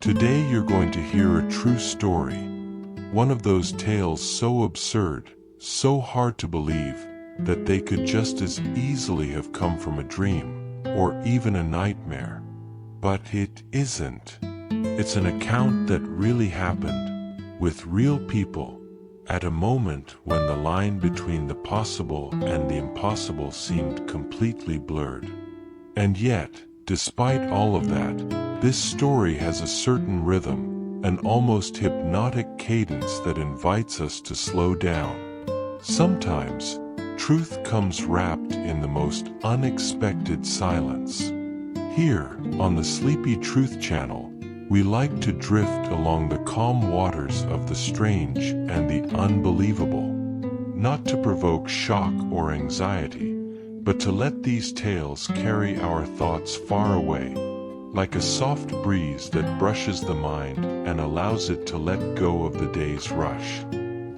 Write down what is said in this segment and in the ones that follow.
Today you're going to hear a true story. One of those tales so absurd, so hard to believe, that they could just as easily have come from a dream, or even a nightmare. But it isn't. It's an account that really happened, with real people, at a moment when the line between the possible and the impossible seemed completely blurred. And yet, despite all of that, this story has a certain rhythm, an almost hypnotic cadence that invites us to slow down. Sometimes, truth comes wrapped in the most unexpected silence. Here, on the Sleepy Truth Channel, we like to drift along the calm waters of the strange and the unbelievable, not to provoke shock or anxiety, but to let these tales carry our thoughts far away, like a soft breeze that brushes the mind and allows it to let go of the day's rush.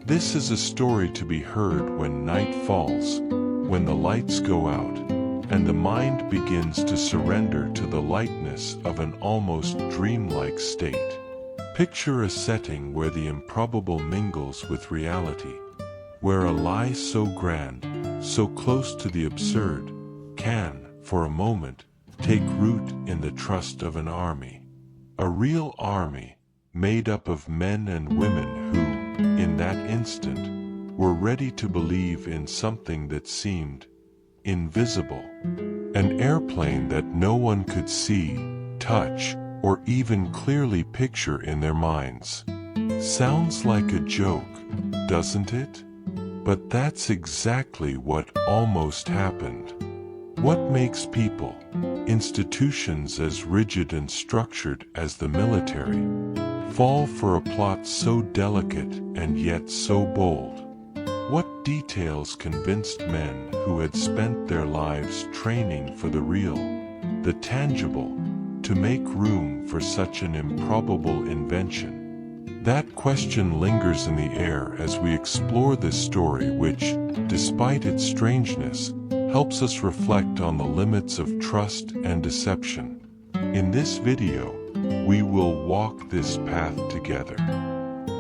This is a story to be heard when night falls, when the lights go out, and the mind begins to surrender to the lightness of an almost dreamlike state. Picture a setting where the improbable mingles with reality, where a lie so grand, so close to the absurd, can, for a moment, take root in the trust of an army. A real army, made up of men and women who, in that instant, were ready to believe in something that seemed invisible. An airplane that no one could see, touch, or even clearly picture in their minds. Sounds like a joke, doesn't it? But that's exactly what almost happened. What makes people, institutions as rigid and structured as the military, fall for a plot so delicate and yet so bold? What details convinced men who had spent their lives training for the real, the tangible, to make room for such an improbable invention? That question lingers in the air as we explore this story which, despite its strangeness, helps us reflect on the limits of trust and deception. In this video, we will walk this path together.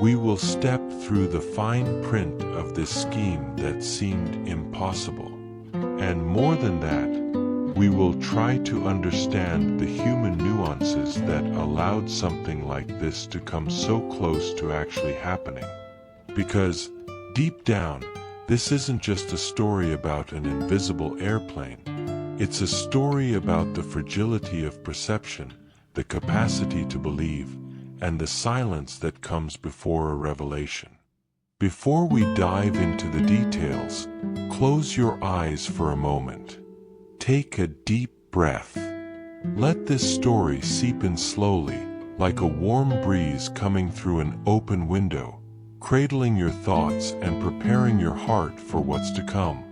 We will step through the fine print of this scheme that seemed impossible. And more than that, we will try to understand the human nuances that allowed something like this to come so close to actually happening. Because, deep down, this isn't just a story about an invisible airplane. It's a story about the fragility of perception, the capacity to believe, and the silence that comes before a revelation. Before we dive into the details, close your eyes for a moment. Take a deep breath. Let this story seep in slowly, like a warm breeze coming through an open window, cradling your thoughts and preparing your heart for what's to come.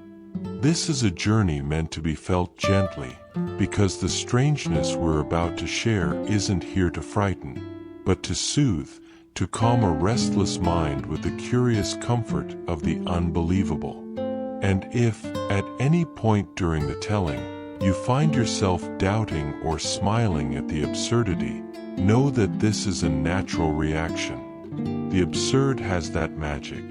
This is a journey meant to be felt gently, because the strangeness we're about to share isn't here to frighten, but to soothe, to calm a restless mind with the curious comfort of the unbelievable. And if, at any point during the telling, you find yourself doubting or smiling at the absurdity, know that this is a natural reaction. The absurd has that magic.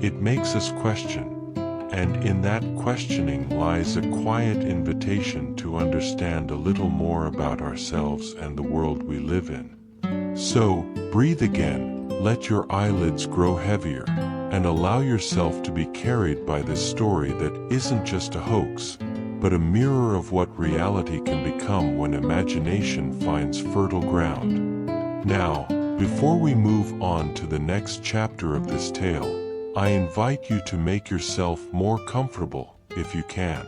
It makes us question, and in that questioning lies a quiet invitation to understand a little more about ourselves and the world we live in. So, breathe again, let your eyelids grow heavier, and allow yourself to be carried by this story that isn't just a hoax, but a mirror of what reality can become when imagination finds fertile ground. Now, before we move on to the next chapter of this tale, I invite you to make yourself more comfortable, if you can.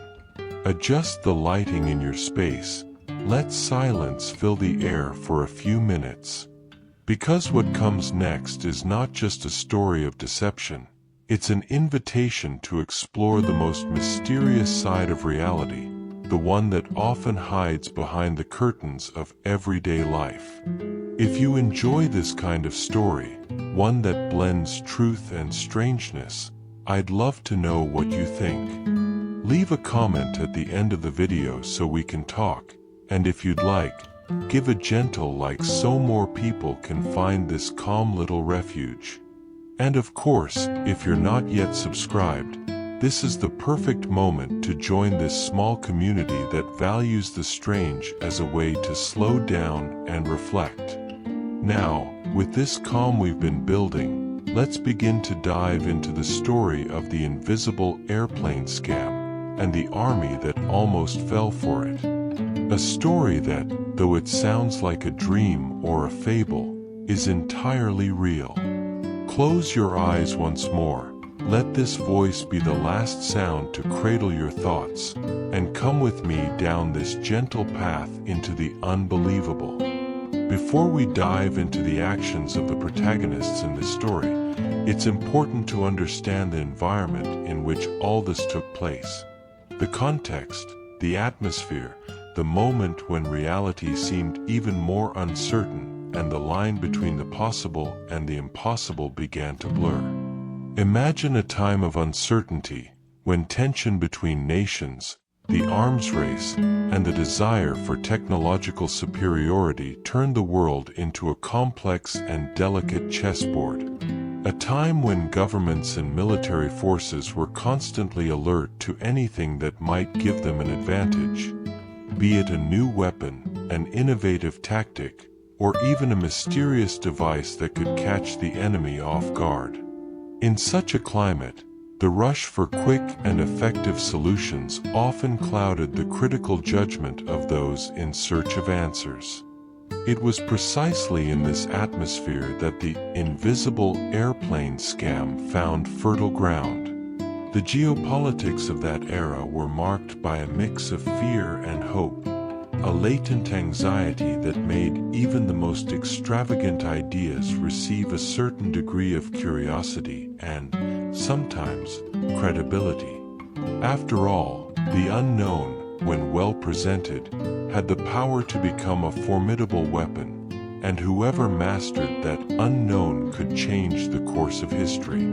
Adjust the lighting in your space. Let silence fill the air for a few minutes. Because what comes next is not just a story of deception, it's an invitation to explore the most mysterious side of reality, the one that often hides behind the curtains of everyday life. If you enjoy this kind of story, one that blends truth and strangeness, I'd love to know what you think. Leave a comment at the end of the video so we can talk, and if you'd like, Give a gentle like so more people can find this calm little refuge. And of course, if you're not yet subscribed, this is the perfect moment to join this small community that values the strange as a way to slow down and reflect. Now, with this calm we've been building, let's begin to dive into the story of the invisible airplane scam and the army that almost fell for it. A story that, though it sounds like a dream or a fable, is entirely real. Close your eyes once more. Let this voice be the last sound to cradle your thoughts, and come with me down this gentle path into the unbelievable. Before we dive into the actions of the protagonists in this story, it's important to understand the environment in which all this took place. The context, the atmosphere, the moment when reality seemed even more uncertain and the line between the possible and the impossible began to blur. Imagine a time of uncertainty, when tension between nations, the arms race, and the desire for technological superiority turned the world into a complex and delicate chessboard. A time when governments and military forces were constantly alert to anything that might give them an advantage, be it a new weapon, an innovative tactic, or even a mysterious device that could catch the enemy off guard. In such a climate, the rush for quick and effective solutions often clouded the critical judgment of those in search of answers. It was precisely in this atmosphere that the invisible airplane scam found fertile ground. The geopolitics of that era were marked by a mix of fear and hope, a latent anxiety that made even the most extravagant ideas receive a certain degree of curiosity and, sometimes, credibility. After all, the unknown, when well presented, had the power to become a formidable weapon, and whoever mastered that unknown could change the course of history.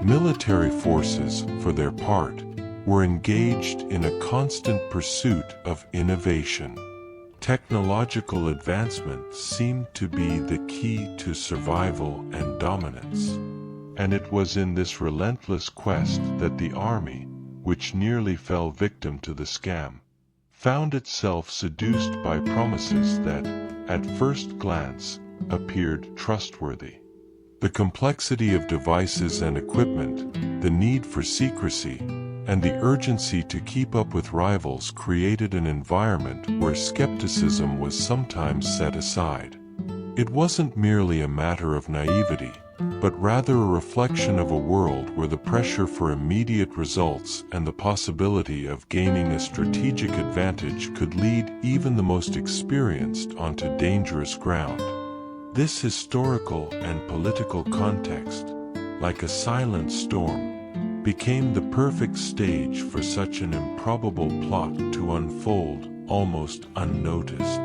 Military forces, for their part, were engaged in a constant pursuit of innovation. Technological advancement seemed to be the key to survival and dominance. And it was in this relentless quest that the army, which nearly fell victim to the scam, found itself seduced by promises that, at first glance, appeared trustworthy. The complexity of devices and equipment, the need for secrecy, and the urgency to keep up with rivals created an environment where skepticism was sometimes set aside. It wasn't merely a matter of naivety, but rather a reflection of a world where the pressure for immediate results and the possibility of gaining a strategic advantage could lead even the most experienced onto dangerous ground. This historical and political context, like a silent storm, became the perfect stage for such an improbable plot to unfold almost unnoticed.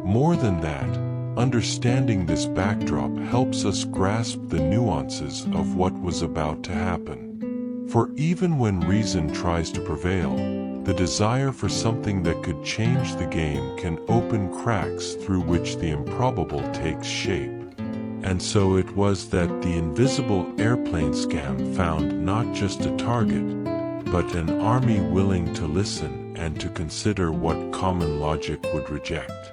More than that, understanding this backdrop helps us grasp the nuances of what was about to happen. For even when reason tries to prevail, the desire for something that could change the game can open cracks through which the improbable takes shape. And so it was that the invisible airplane scam found not just a target, but an army willing to listen and to consider what common logic would reject.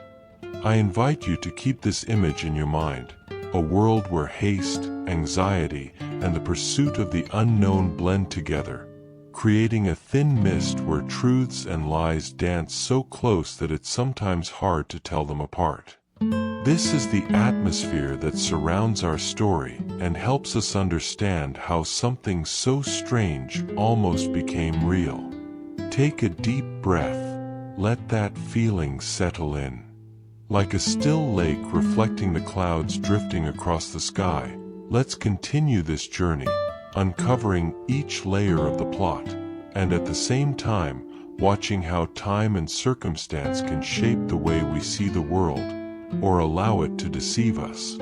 I invite you to keep this image in your mind, a world where haste, anxiety, and the pursuit of the unknown blend together, creating a thin mist where truths and lies dance so close that it's sometimes hard to tell them apart. This is the atmosphere that surrounds our story and helps us understand how something so strange almost became real. Take a deep breath, let that feeling settle in. Like a still lake reflecting the clouds drifting across the sky, let's continue this journey, uncovering each layer of the plot, and at the same time, watching how time and circumstance can shape the way we see the world, or allow it to deceive us.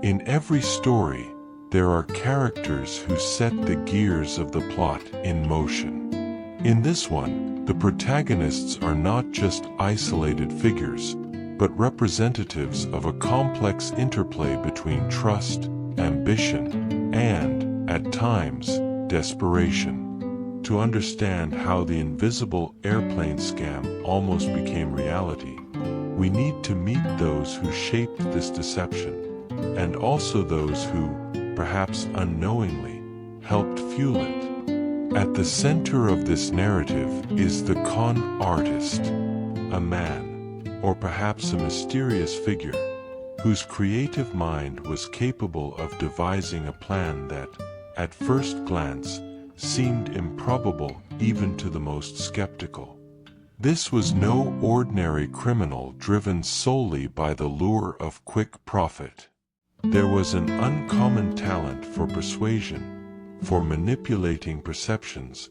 In every story, there are characters who set the gears of the plot in motion. In this one, the protagonists are not just isolated figures, but representatives of a complex interplay between trust, ambition, and, at times, desperation. To understand how the invisible airplane scam almost became reality, we need to meet those who shaped this deception, and also those who, perhaps unknowingly, helped fuel it. At the center of this narrative is the con artist, a man, or perhaps a mysterious figure, whose creative mind was capable of devising a plan that, at first glance, seemed improbable even to the most skeptical. This was no ordinary criminal driven solely by the lure of quick profit. There was an uncommon talent for persuasion, for manipulating perceptions,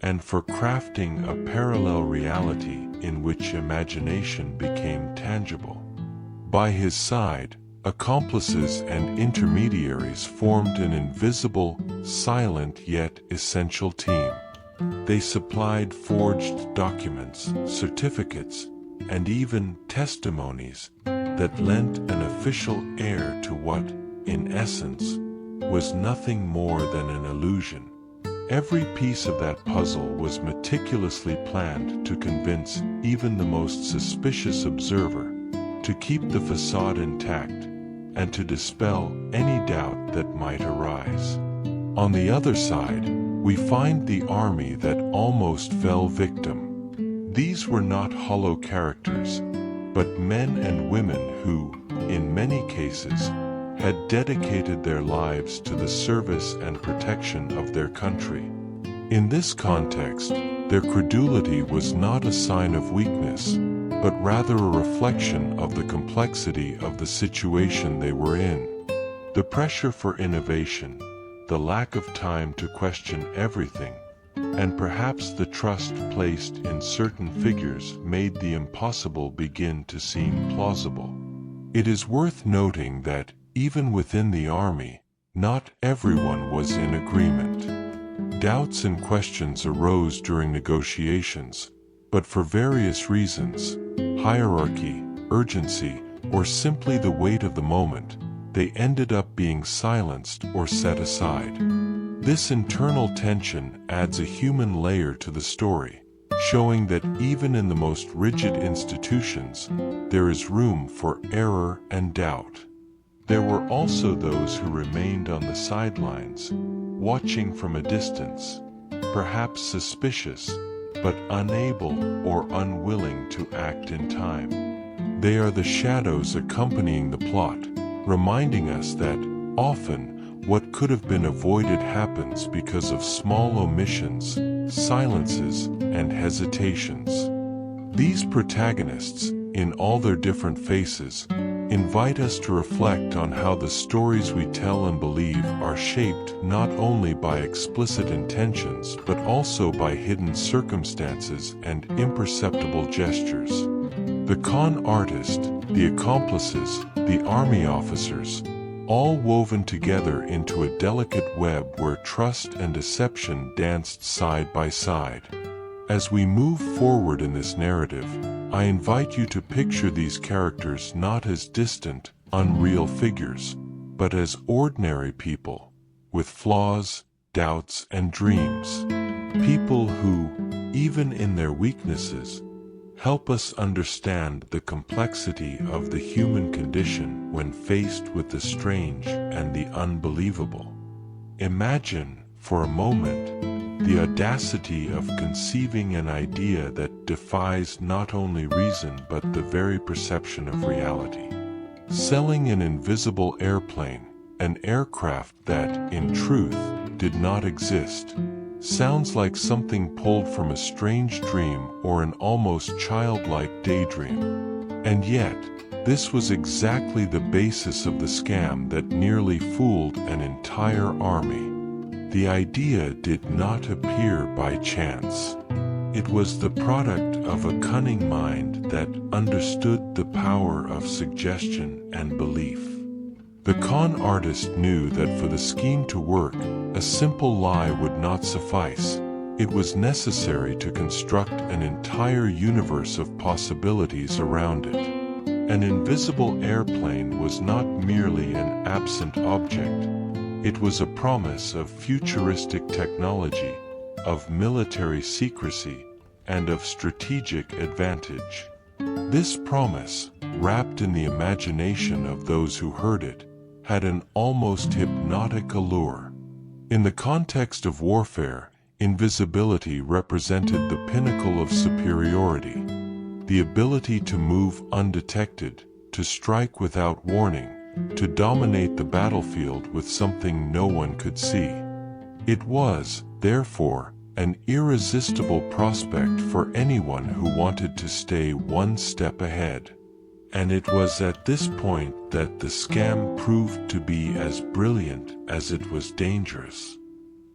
and for crafting a parallel reality in which imagination became tangible. By his side, accomplices and intermediaries formed an invisible, silent yet essential team. They supplied forged documents, certificates, and even testimonies that lent an official air to what, in essence, was nothing more than an illusion. Every piece of that puzzle was meticulously planned to convince even the most suspicious observer, to keep the facade intact, and to dispel any doubt that might arise. On the other side, we find the army that almost fell victim. These were not hollow characters, but men and women who, in many cases, had dedicated their lives to the service and protection of their country. In this context, their credulity was not a sign of weakness, but rather a reflection of the complexity of the situation they were in. The pressure for innovation, the lack of time to question everything, and perhaps the trust placed in certain figures made the impossible begin to seem plausible. It is worth noting that, even within the army, not everyone was in agreement. Doubts and questions arose during negotiations, but for various reasons, hierarchy, urgency, or simply the weight of the moment, they ended up being silenced or set aside. This internal tension adds a human layer to the story, showing that even in the most rigid institutions, there is room for error and doubt. There were also those who remained on the sidelines, watching from a distance, perhaps suspicious, but unable or unwilling to act in time. They are the shadows accompanying the plot, reminding us that, often, what could have been avoided happens because of small omissions, silences, and hesitations. These protagonists, in all their different faces, invite us to reflect on how the stories we tell and believe are shaped not only by explicit intentions but also by hidden circumstances and imperceptible gestures. The con artist, the accomplices, the army officers, all woven together into a delicate web where trust and deception danced side by side. As we move forward in this narrative, I invite you to picture these characters not as distant, unreal figures, but as ordinary people, with flaws, doubts, and dreams. People who, even in their weaknesses, help us understand the complexity of the human condition when faced with the strange and the unbelievable. Imagine, for a moment, the audacity of conceiving an idea that defies not only reason but the very perception of reality. Selling an invisible airplane, an aircraft that, in truth, did not exist, sounds like something pulled from a strange dream or an almost childlike daydream. And yet, this was exactly the basis of the scam that nearly fooled an entire army. The idea did not appear by chance. It was the product of a cunning mind that understood the power of suggestion and belief. The con artist knew that for the scheme to work, a simple lie would not suffice. It was necessary to construct an entire universe of possibilities around it. An invisible airplane was not merely an absent object. It was a promise of futuristic technology, of military secrecy, and of strategic advantage. This promise, wrapped in the imagination of those who heard it, had an almost hypnotic allure. In the context of warfare, invisibility represented the pinnacle of superiority. The ability to move undetected, to strike without warning, to dominate the battlefield with something no one could see. It was, therefore, an irresistible prospect for anyone who wanted to stay one step ahead. And it was at this point that the scam proved to be as brilliant as it was dangerous.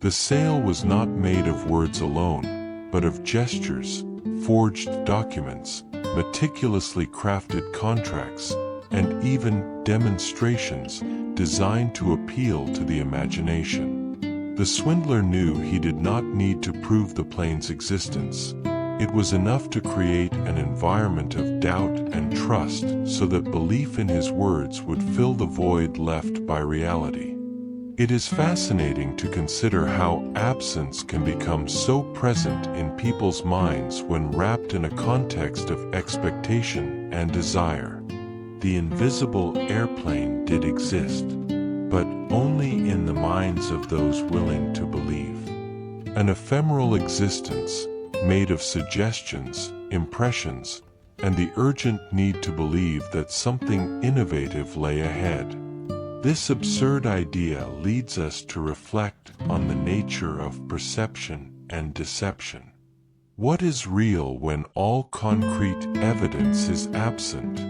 The sale was not made of words alone, but of gestures, forged documents, meticulously crafted contracts, and even demonstrations designed to appeal to the imagination. The swindler knew he did not need to prove the plane's existence. It was enough to create an environment of doubt and trust so that belief in his words would fill the void left by reality. It is fascinating to consider how absence can become so present in people's minds when wrapped in a context of expectation and desire. The invisible airplane did exist, but only in the minds of those willing to believe. An ephemeral existence, made of suggestions, impressions, and the urgent need to believe that something innovative lay ahead. This absurd idea leads us to reflect on the nature of perception and deception. What is real when all concrete evidence is absent?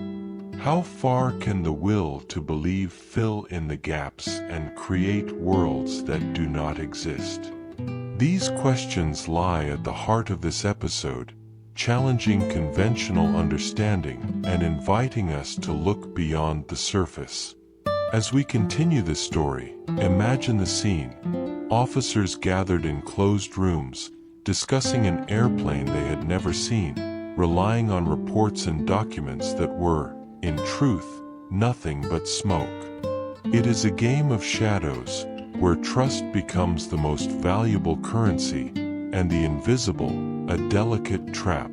How far can the will to believe fill in the gaps and create worlds that do not exist? These questions lie at the heart of this episode, challenging conventional understanding and inviting us to look beyond the surface. As we continue this story, imagine the scene. Officers gathered in closed rooms, discussing an airplane they had never seen, relying on reports and documents that were, in truth, nothing but smoke. It is a game of shadows, where trust becomes the most valuable currency, and the invisible, a delicate trap.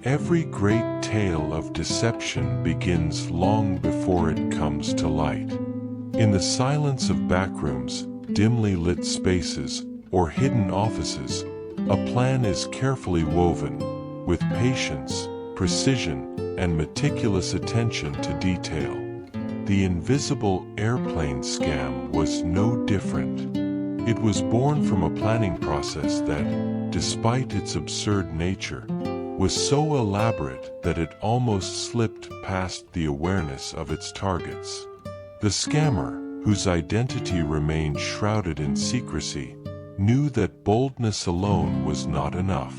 Every great tale of deception begins long before it comes to light. In the silence of backrooms, dimly lit spaces, or hidden offices, a plan is carefully woven, with patience, precision, and meticulous attention to detail. The invisible airplane scam was no different. It was born from a planning process that, despite its absurd nature, was so elaborate that it almost slipped past the awareness of its targets. The scammer, whose identity remained shrouded in secrecy, knew that boldness alone was not enough.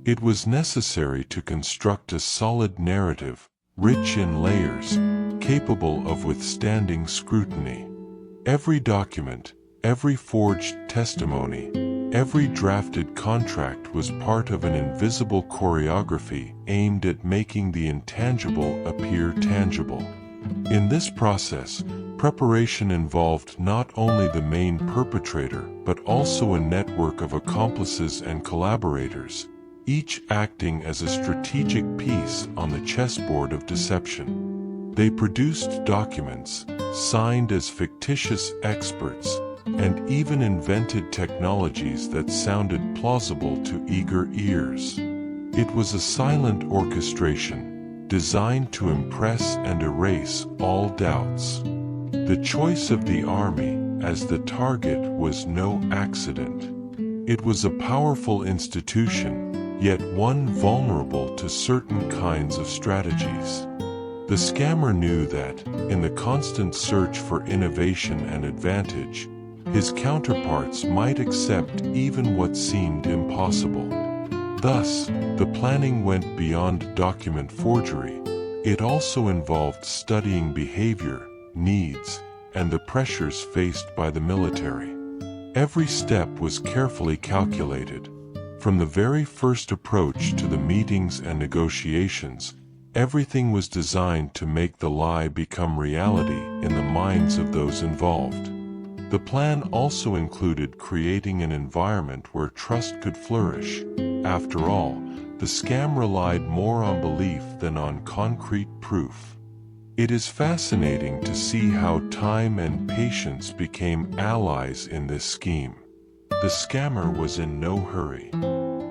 It was necessary to construct a solid narrative, rich in layers, capable of withstanding scrutiny. Every document, every forged testimony, every drafted contract was part of an invisible choreography aimed at making the intangible appear tangible. In this process, preparation involved not only the main perpetrator but also a network of accomplices and collaborators, each acting as a strategic piece on the chessboard of deception. They produced documents, signed as fictitious experts, and even invented technologies that sounded plausible to eager ears. It was a silent orchestration, designed to impress and erase all doubts. The choice of the army as the target was no accident. It was a powerful institution, yet one vulnerable to certain kinds of strategies. The scammer knew that, in the constant search for innovation and advantage, his counterparts might accept even what seemed impossible. Thus, the planning went beyond document forgery. It also involved studying behavior, needs, and the pressures faced by the military. Every step was carefully calculated. From the very first approach to the meetings and negotiations, Everything was designed to make the lie become reality in the minds of those involved. The plan also included creating an environment where trust could flourish. After all, the scam relied more on belief than on concrete proof. It is fascinating to see how time and patience became allies in this scheme. The scammer was in no hurry.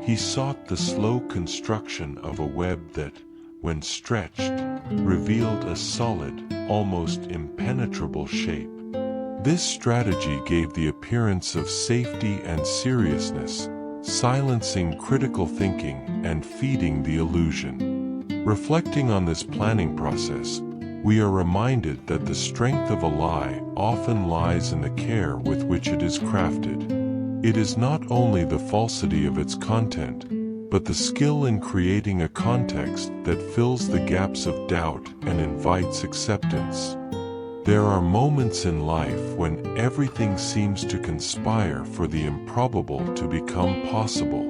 He sought the slow construction of a web that, when stretched, revealed a solid, almost impenetrable shape. This strategy gave the appearance of safety and seriousness, silencing critical thinking and feeding the illusion. Reflecting on this planning process, we are reminded that the strength of a lie often lies in the care with which it is crafted. It is not only the falsity of its content, but the skill in creating a context that fills the gaps of doubt and invites acceptance. There are moments in life when everything seems to conspire for the improbable to become possible.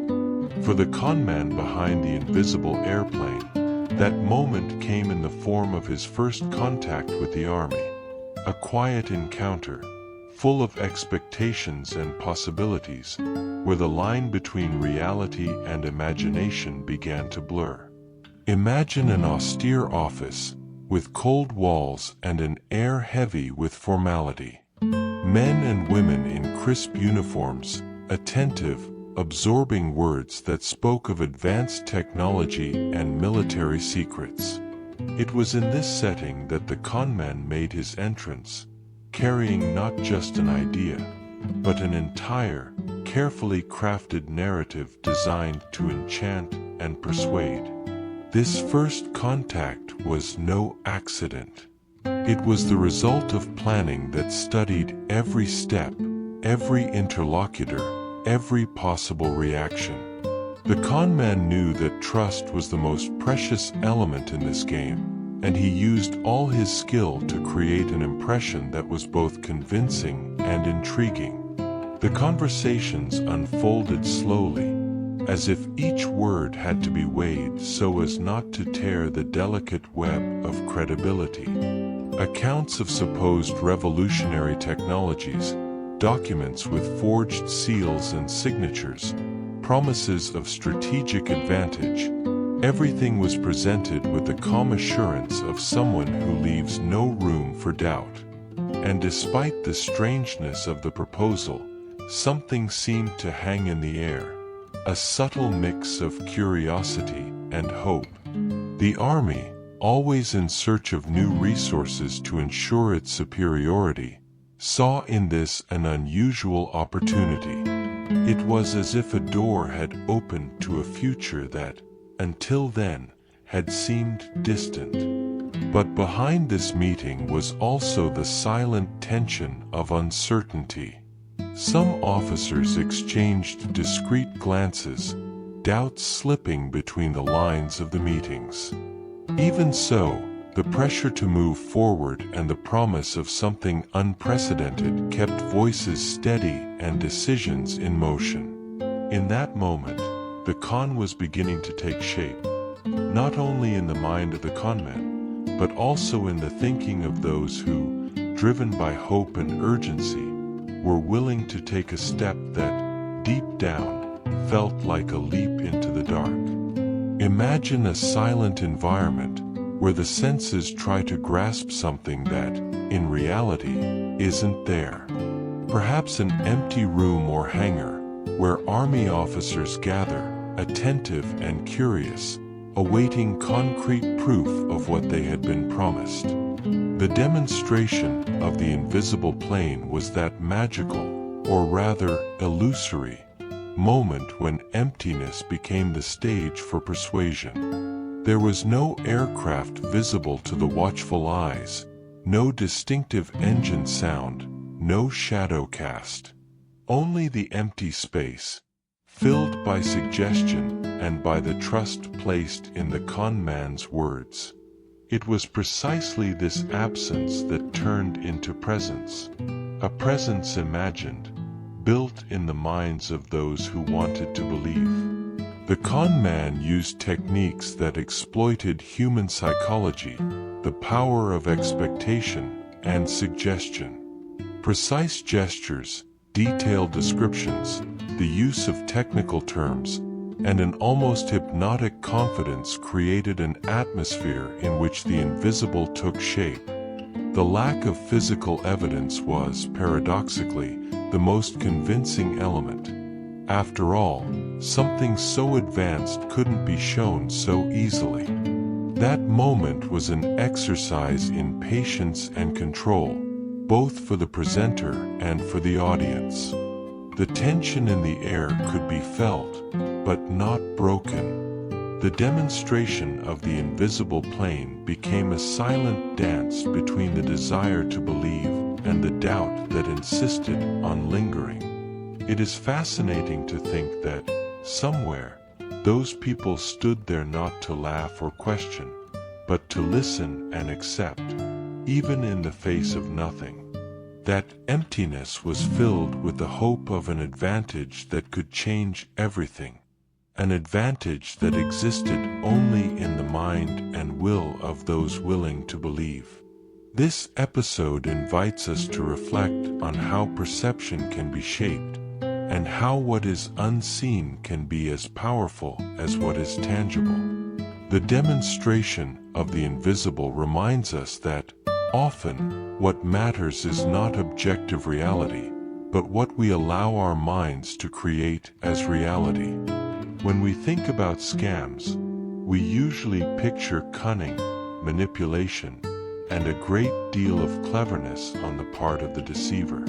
For the conman behind the invisible airplane, that moment came in the form of his first contact with the army. A quiet encounter, full of expectations and possibilities, where the line between reality and imagination began to blur. Imagine an austere office, with cold walls and an air heavy with formality. Men and women in crisp uniforms, attentive, absorbing words that spoke of advanced technology and military secrets. It was in this setting that the conman made his entrance, carrying not just an idea, but an entire, carefully crafted narrative designed to enchant and persuade. This first contact was no accident. It was the result of planning that studied every step, every interlocutor, every possible reaction. The conman knew that trust was the most precious element in this game, and he used all his skill to create an impression that was both convincing and intriguing. The conversations unfolded slowly, as if each word had to be weighed so as not to tear the delicate web of credibility. Accounts of supposed revolutionary technologies, documents with forged seals and signatures, promises of strategic advantage, everything was presented with the calm assurance of someone who leaves no room for doubt. And despite the strangeness of the proposal, something seemed to hang in the air. A subtle mix of curiosity and hope. The army, always in search of new resources to ensure its superiority, saw in this an unusual opportunity. It was as if a door had opened to a future that, until then, had seemed distant. But behind this meeting was also the silent tension of uncertainty. Some officers exchanged discreet glances, doubts slipping between the lines of the meetings. Even so, the pressure to move forward and the promise of something unprecedented kept voices steady and decisions in motion. In that moment, the con was beginning to take shape, not only in the mind of the conman, but also in the thinking of those who, driven by hope and urgency, were willing to take a step that, deep down, felt like a leap into the dark. Imagine a silent environment where the senses try to grasp something that, in reality, isn't there. Perhaps an empty room or hangar, where army officers gather, attentive and curious, awaiting concrete proof of what they had been promised. The demonstration of the invisible plane was that magical, or rather illusory, moment when emptiness became the stage for persuasion. There was no aircraft visible to the watchful eyes, no distinctive engine sound, no shadow cast. Only the empty space, filled by suggestion and by the trust placed in the conman's words. It was precisely this absence that turned into presence, a presence imagined, built in the minds of those who wanted to believe. The con man used techniques that exploited human psychology, the power of expectation, and suggestion. Precise gestures, detailed descriptions, the use of technical terms, and an almost hypnotic confidence created an atmosphere in which the invisible took shape. The lack of physical evidence was, paradoxically, the most convincing element. After all, something so advanced couldn't be shown so easily. That moment was an exercise in patience and control, both for the presenter and for the audience. The tension in the air could be felt, but not broken. The demonstration of the invisible plane became a silent dance between the desire to believe and the doubt that insisted on lingering. It is fascinating to think that, somewhere, those people stood there not to laugh or question, but to listen and accept, even in the face of nothing. That emptiness was filled with the hope of an advantage that could change everything, an advantage that existed only in the mind and will of those willing to believe. This episode invites us to reflect on how perception can be shaped, and how what is unseen can be as powerful as what is tangible. The demonstration of the invisible reminds us that, often, what matters is not objective reality, but what we allow our minds to create as reality. When we think about scams, we usually picture cunning, manipulation, and a great deal of cleverness on the part of the deceiver.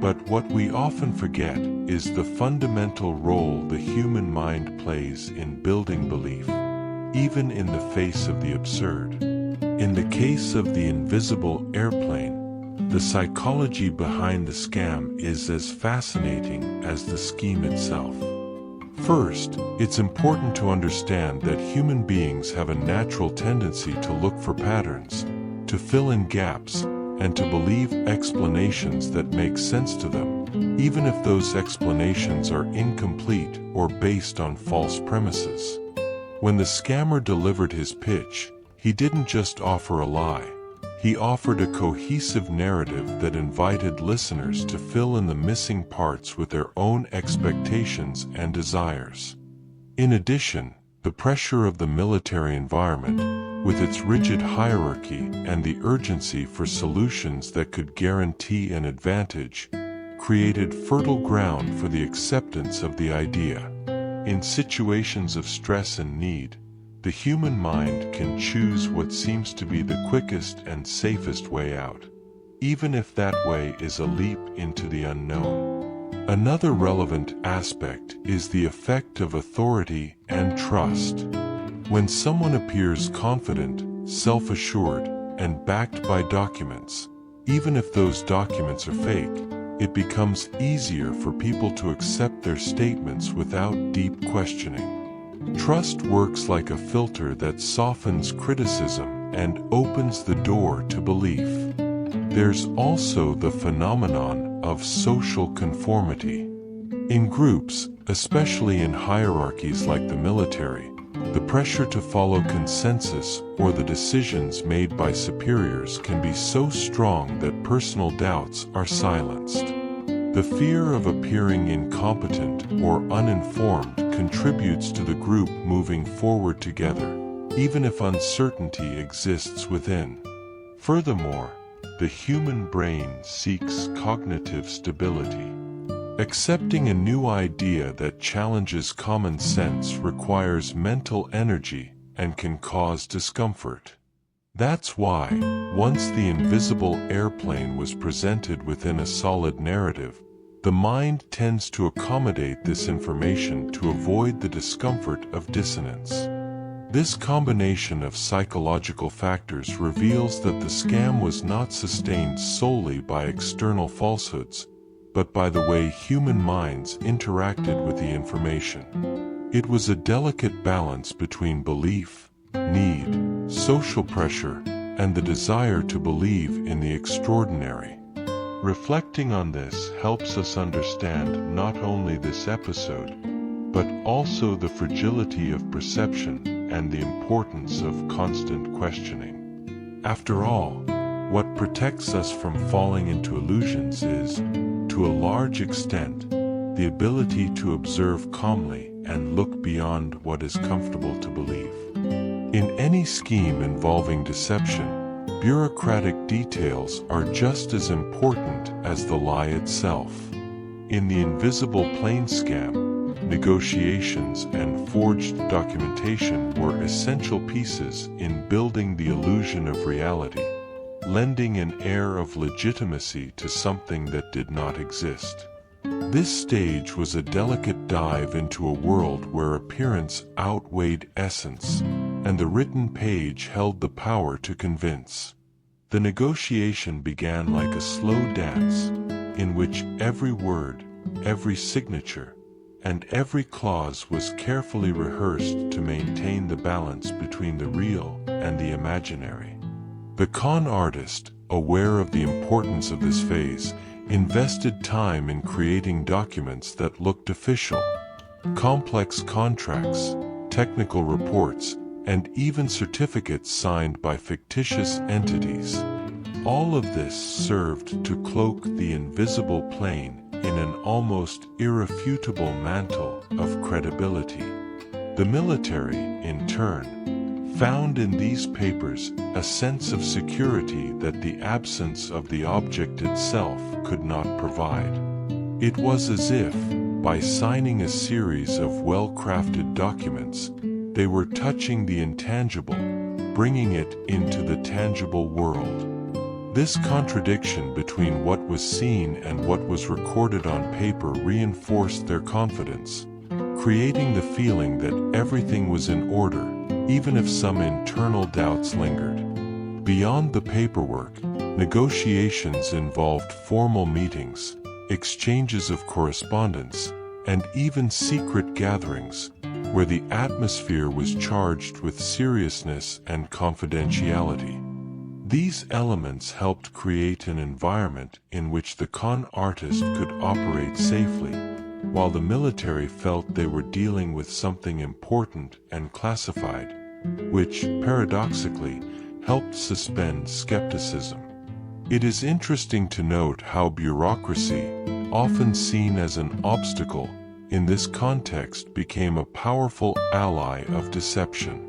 But what we often forget is the fundamental role the human mind plays in building belief, even in the face of the absurd. In the case of the invisible airplane, the psychology behind the scam is as fascinating as the scheme itself. First, it's important to understand that human beings have a natural tendency to look for patterns, to fill in gaps, and to believe explanations that make sense to them, even if those explanations are incomplete or based on false premises. When the scammer delivered his pitch, he didn't just offer a lie. He offered a cohesive narrative that invited listeners to fill in the missing parts with their own expectations and desires. In addition, the pressure of the military environment, with its rigid hierarchy and the urgency for solutions that could guarantee an advantage, created fertile ground for the acceptance of the idea. In situations of stress and need, the human mind can choose what seems to be the quickest and safest way out, even if that way is a leap into the unknown. Another relevant aspect is the effect of authority and trust. When someone appears confident, self-assured, and backed by documents, even if those documents are fake, it becomes easier for people to accept their statements without deep questioning. Trust works like a filter that softens criticism and opens the door to belief. There's also the phenomenon of social conformity. In groups, especially in hierarchies like the military, the pressure to follow consensus or the decisions made by superiors can be so strong that personal doubts are silenced. The fear of appearing incompetent or uninformed contributes to the group moving forward together, even if uncertainty exists within. Furthermore, the human brain seeks cognitive stability. Accepting a new idea that challenges common sense requires mental energy and can cause discomfort. That's why, once the invisible airplane was presented within a solid narrative, the mind tends to accommodate this information to avoid the discomfort of dissonance. This combination of psychological factors reveals that the scam was not sustained solely by external falsehoods, but by the way human minds interacted with the information. It was a delicate balance between belief, need, social pressure, and the desire to believe in the extraordinary. Reflecting on this helps us understand not only this episode, but also the fragility of perception and the importance of constant questioning. After all, what protects us from falling into illusions is, to a large extent, the ability to observe calmly and look beyond what is comfortable to believe. In any scheme involving deception, bureaucratic details are just as important as the lie itself. In the invisible plane scam, negotiations and forged documentation were essential pieces in building the illusion of reality, lending an air of legitimacy to something that did not exist. This stage was a delicate dive into a world where appearance outweighed essence, and the written page held the power to convince. The negotiation began like a slow dance, in which every word, every signature, and every clause was carefully rehearsed to maintain the balance between the real and the imaginary. The con artist, aware of the importance of this phase, invested time in creating documents that looked official. Complex contracts, technical reports, and even certificates signed by fictitious entities. All of this served to cloak the invisible plane in an almost irrefutable mantle of credibility. The military, in turn, found in these papers a sense of security that the absence of the object itself could not provide. It was as if, by signing a series of well-crafted documents, they were touching the intangible, bringing it into the tangible world. This contradiction between what was seen and what was recorded on paper reinforced their confidence, creating the feeling that everything was in order, even if some internal doubts lingered. Beyond the paperwork, negotiations involved formal meetings, exchanges of correspondence, and even secret gatherings, where the atmosphere was charged with seriousness and confidentiality. These elements helped create an environment in which the con artist could operate safely, while the military felt they were dealing with something important and classified, which, paradoxically, helped suspend skepticism. It is interesting to note how bureaucracy, often seen as an obstacle, in this context became a powerful ally of deception.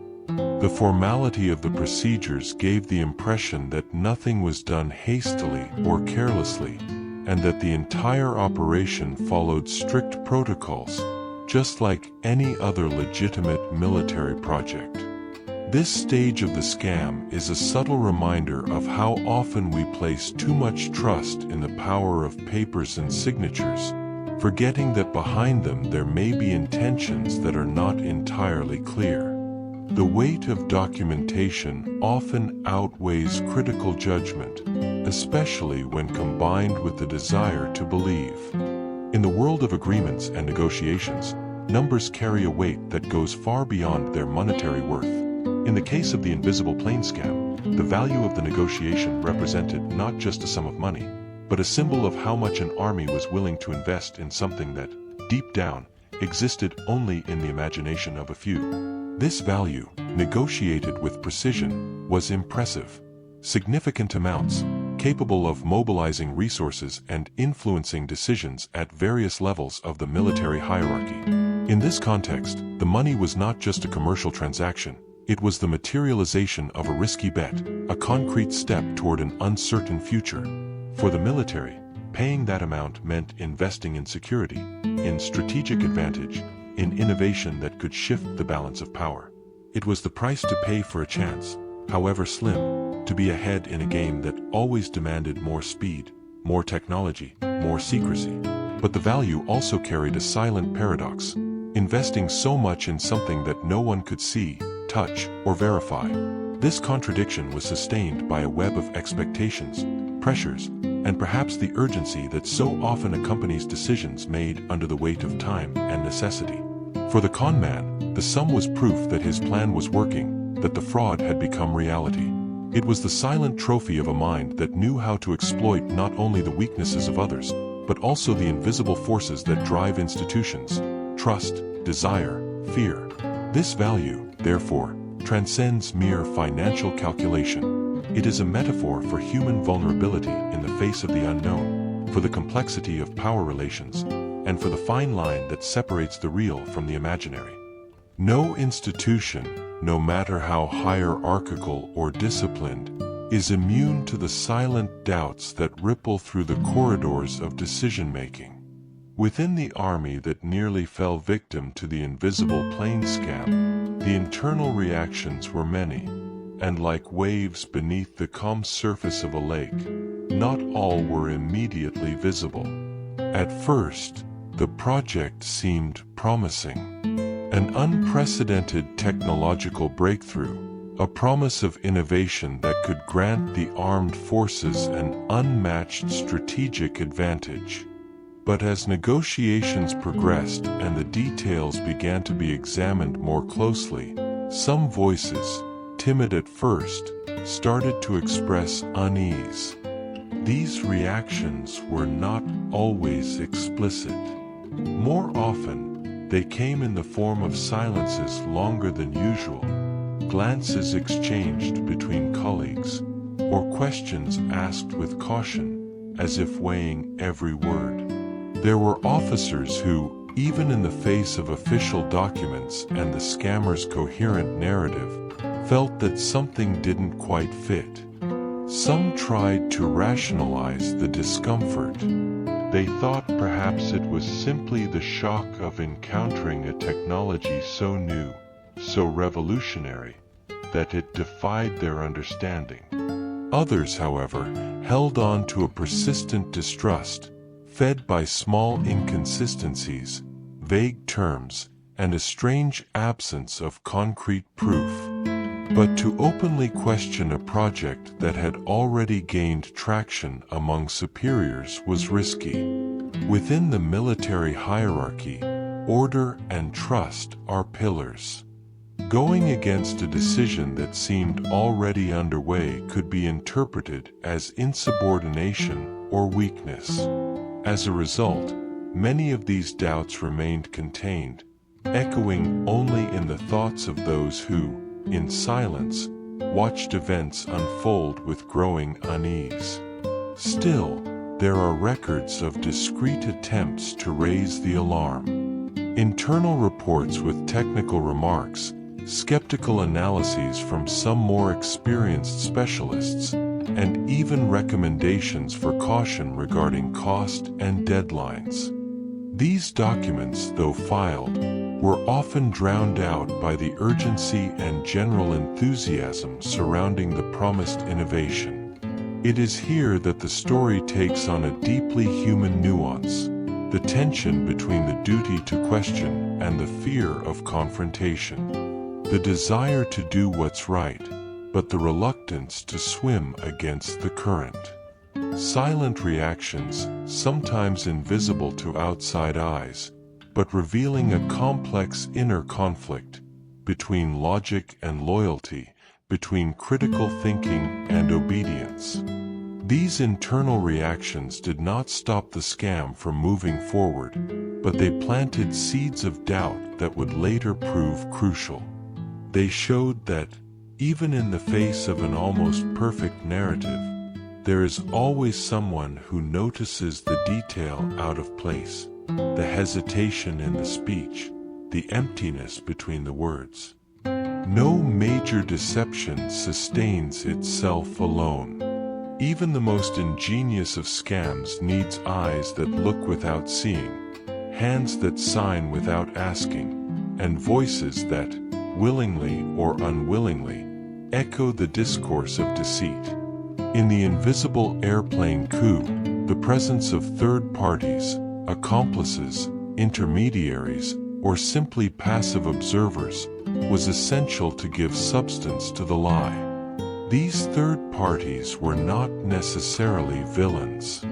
The formality of the procedures gave the impression that nothing was done hastily or carelessly, and that the entire operation followed strict protocols, just like any other legitimate military project. This stage of the scam is a subtle reminder of how often we place too much trust in the power of papers and signatures, forgetting that behind them there may be intentions that are not entirely clear. The weight of documentation often outweighs critical judgment, especially when combined with the desire to believe. In the world of agreements and negotiations, numbers carry a weight that goes far beyond their monetary worth. In the case of the invisible plane scam, the value of the negotiation represented not just a sum of money, but a symbol of how much an army was willing to invest in something that, deep down, existed only in the imagination of a few. This value, negotiated with precision, was impressive. Significant amounts, capable of mobilizing resources and influencing decisions at various levels of the military hierarchy. In this context, the money was not just a commercial transaction, it was the materialization of a risky bet, a concrete step toward an uncertain future. For the military, paying that amount meant investing in security, in strategic advantage, in innovation that could shift the balance of power. It was the price to pay for a chance, however slim, to be ahead in a game that always demanded more speed, more technology, more secrecy. But the value also carried a silent paradox, investing so much in something that no one could see, touch, or verify. This contradiction was sustained by a web of expectations, pressures, and perhaps the urgency that so often accompanies decisions made under the weight of time and necessity. For the con man, the sum was proof that his plan was working, that the fraud had become reality. It was the silent trophy of a mind that knew how to exploit not only the weaknesses of others, but also the invisible forces that drive institutions, trust, desire, fear. This value, therefore, transcends mere financial calculation. It is a metaphor for human vulnerability in the face of the unknown, for the complexity of power relations, and for the fine line that separates the real from the imaginary. No institution, no matter how hierarchical or disciplined, is immune to the silent doubts that ripple through the corridors of decision-making. Within the army that nearly fell victim to the invisible plane scam, the internal reactions were many, and like waves beneath the calm surface of a lake, not all were immediately visible. At first, the project seemed promising. An unprecedented technological breakthrough, a promise of innovation that could grant the armed forces an unmatched strategic advantage. But as negotiations progressed and the details began to be examined more closely, some voices, timid at first, started to express unease. These reactions were not always explicit. More often, they came in the form of silences longer than usual, glances exchanged between colleagues, or questions asked with caution, as if weighing every word. There were officers who, even in the face of official documents and the scammer's coherent narrative, felt that something didn't quite fit. Some tried to rationalize the discomfort. They thought perhaps it was simply the shock of encountering a technology so new, so revolutionary, that it defied their understanding. Others, however, held on to a persistent distrust, fed by small inconsistencies, vague terms, and a strange absence of concrete proof. But to openly question a project that had already gained traction among superiors was risky. Within the military hierarchy, order and trust are pillars. Going against a decision that seemed already underway could be interpreted as insubordination or weakness. As a result, many of these doubts remained contained, echoing only in the thoughts of those who, in silence, watched events unfold with growing unease. Still, there are records of discreet attempts to raise the alarm. Internal reports with technical remarks, skeptical analyses from some more experienced specialists, and even recommendations for caution regarding cost and deadlines. These documents, though filed, were often drowned out by the urgency and general enthusiasm surrounding the promised innovation. It is here that the story takes on a deeply human nuance, the tension between the duty to question and the fear of confrontation, the desire to do what's right, but the reluctance to swim against the current. Silent reactions, sometimes invisible to outside eyes, but revealing a complex inner conflict between logic and loyalty, between critical thinking and obedience. These internal reactions did not stop the scam from moving forward, but they planted seeds of doubt that would later prove crucial. They showed that, even in the face of an almost perfect narrative, there is always someone who notices the detail out of place, the hesitation in the speech, the emptiness between the words. No major deception sustains itself alone. Even the most ingenious of scams needs eyes that look without seeing, hands that sign without asking, and voices that, willingly or unwillingly, echo the discourse of deceit. In the invisible airplane coup, the presence of third parties, accomplices, intermediaries, or simply passive observers was essential to give substance to the lie. These third parties were not necessarily villains.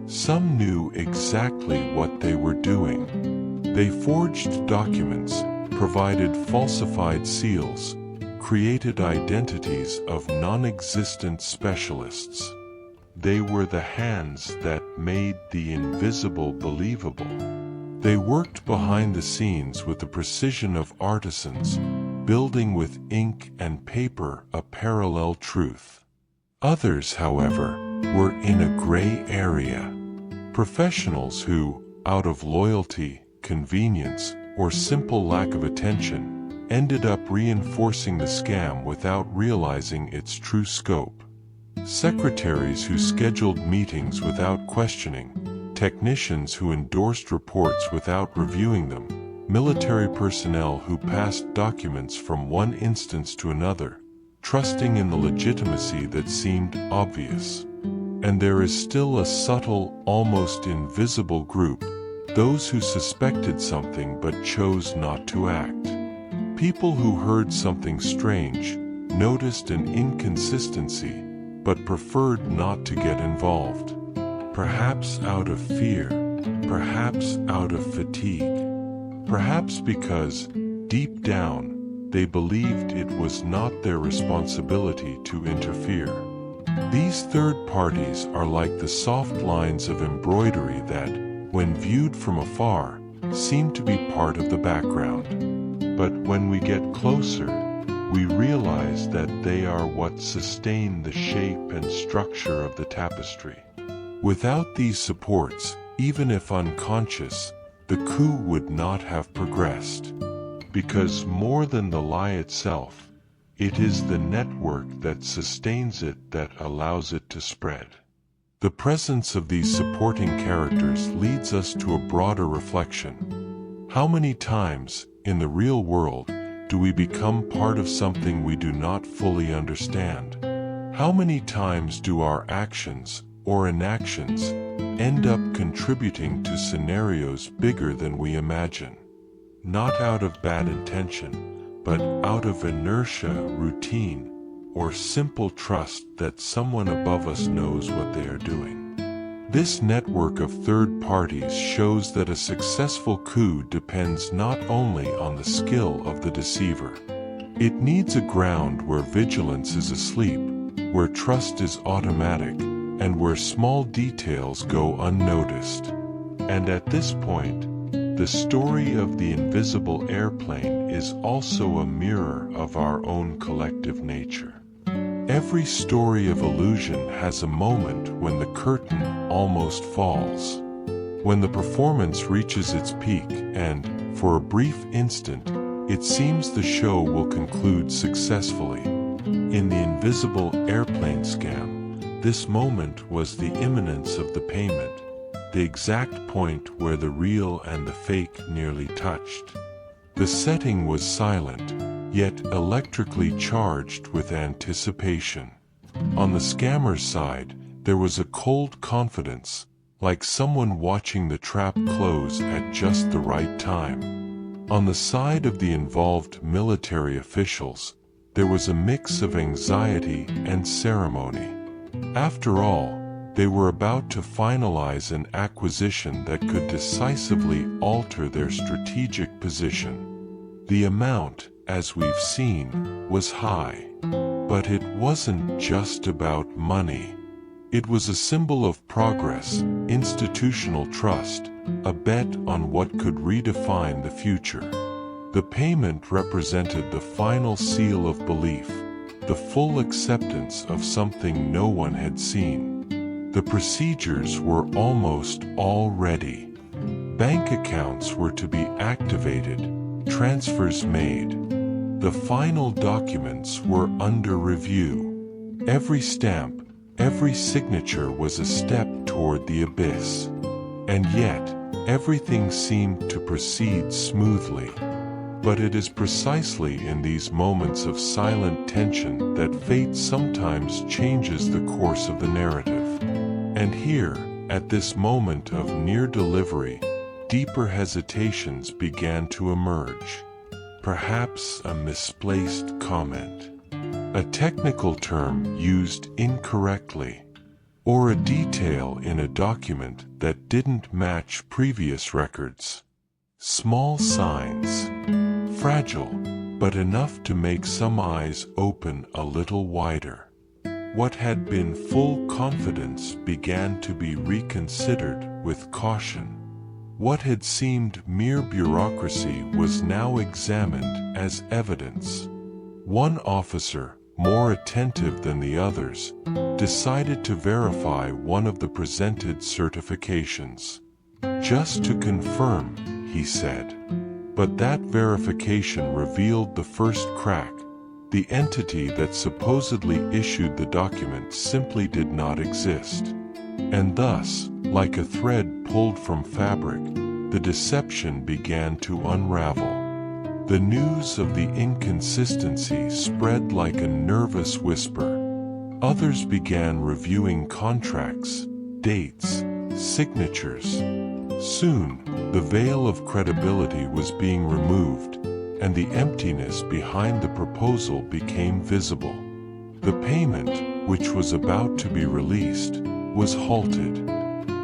Some knew exactly what they were doing. They forged documents, provided falsified seals, created identities of non-existent specialists. They were the hands that made the invisible believable. They worked behind the scenes with the precision of artisans, building with ink and paper a parallel truth. Others, however, were in a gray area. Professionals who, out of loyalty, convenience, or simple lack of attention, ended up reinforcing the scam without realizing its true scope. Secretaries who scheduled meetings without questioning, technicians who endorsed reports without reviewing them, military personnel who passed documents from one instance to another, trusting in the legitimacy that seemed obvious. And there is still a subtle, almost invisible group, those who suspected something but chose not to act. People who heard something strange, noticed an inconsistency, but preferred not to get involved. Perhaps out of fear, perhaps out of fatigue, perhaps because, deep down, they believed it was not their responsibility to interfere. These third parties are like the soft lines of embroidery that, when viewed from afar, seem to be part of the background. But when we get closer, we realize that they are what sustain the shape and structure of the tapestry. Without these supports, even if unconscious, the coup would not have progressed. Because more than the lie itself, it is the network that sustains it that allows it to spread. The presence of these supporting characters leads us to a broader reflection. How many times, in the real world, do we become part of something we do not fully understand? How many times do our actions, or inactions, end up contributing to scenarios bigger than we imagine? Not out of bad intention, but out of inertia, routine, or simple trust that someone above us knows what they are doing. This network of third parties shows that a successful coup depends not only on the skill of the deceiver. It needs a ground where vigilance is asleep, where trust is automatic, and where small details go unnoticed. And at this point, the story of the invisible airplane is also a mirror of our own collective nature. Every story of illusion has a moment when the curtain almost falls, when the performance reaches its peak and, for a brief instant, it seems the show will conclude successfully. In the invisible airplane scam, this moment was the imminence of the payment, the exact point where the real and the fake nearly touched. The setting was silent, yet electrically charged with anticipation. On the scammer's side, there was a cold confidence, like someone watching the trap close at just the right time. On the side of the involved military officials, there was a mix of anxiety and ceremony. After all, they were about to finalize an acquisition that could decisively alter their strategic position. The amount, as we've seen, was high. But it wasn't just about money. It was a symbol of progress, institutional trust, a bet on what could redefine the future. The payment represented the final seal of belief, the full acceptance of something no one had seen. The procedures were almost all ready. Bank accounts were to be activated, transfers made. The final documents were under review. Every stamp, every signature was a step toward the abyss. And yet, everything seemed to proceed smoothly. But it is precisely in these moments of silent tension that fate sometimes changes the course of the narrative. And here, at this moment of near delivery, deeper hesitations began to emerge. Perhaps a misplaced comment, a technical term used incorrectly, or a detail in a document that didn't match previous records. Small signs, fragile, but enough to make some eyes open a little wider. What had been full confidence began to be reconsidered with caution. What had seemed mere bureaucracy was now examined as evidence. One officer, more attentive than the others, decided to verify one of the presented certifications. "Just to confirm," he said. But that verification revealed the first crack. The entity that supposedly issued the document simply did not exist. And thus, like a thread pulled from fabric, the deception began to unravel. The news of the inconsistency spread like a nervous whisper. Others began reviewing contracts, dates, signatures. Soon, the veil of credibility was being removed, and the emptiness behind the proposal became visible. The payment, which was about to be released, was halted,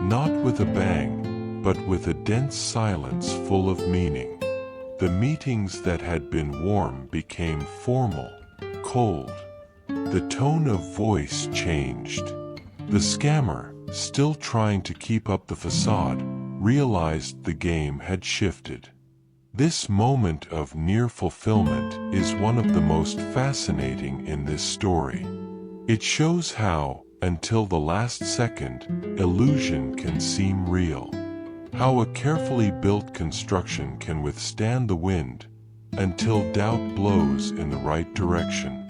not with a bang, but with a dense silence full of meaning. The meetings that had been warm became formal, cold. The tone of voice changed. The scammer, still trying to keep up the facade, realized the game had shifted. This moment of near fulfillment is one of the most fascinating in this story. It shows how, until the last second, illusion can seem real. How a carefully built construction can withstand the wind, until doubt blows in the right direction.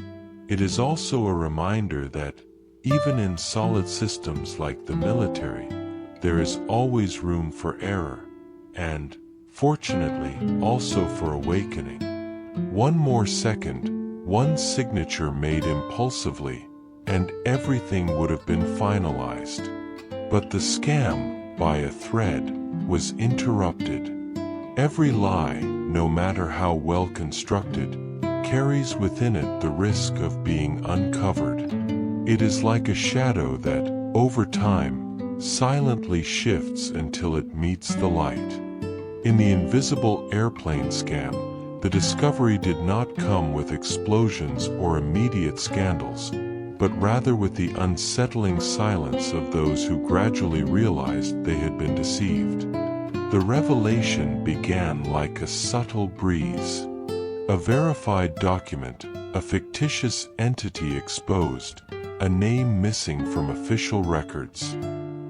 It is also a reminder that, even in solid systems like the military, there is always room for error, and, fortunately, also for awakening. One more second, one signature made impulsively, and everything would have been finalized. But the scam, by a thread, was interrupted. Every lie, no matter how well constructed, carries within it the risk of being uncovered. It is like a shadow that, over time, silently shifts until it meets the light. In the invisible airplane scam, the discovery did not come with explosions or immediate scandals, but rather with the unsettling silence of those who gradually realized they had been deceived. The revelation began like a subtle breeze. A verified document, a fictitious entity exposed, a name missing from official records.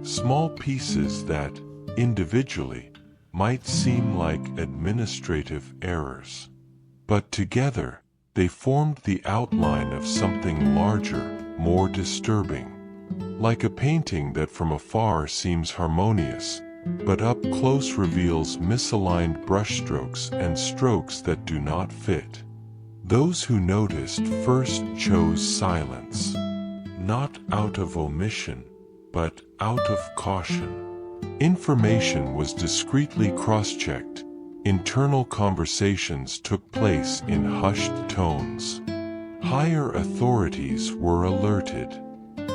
Small pieces that, individually, might seem like administrative errors. But together, they formed the outline of something larger, more disturbing. Like a painting that from afar seems harmonious, but up close reveals misaligned brushstrokes and strokes that do not fit. Those who noticed first chose silence, not out of omission, but out of caution. Information was discreetly cross-checked. Internal conversations took place in hushed tones. Higher authorities were alerted,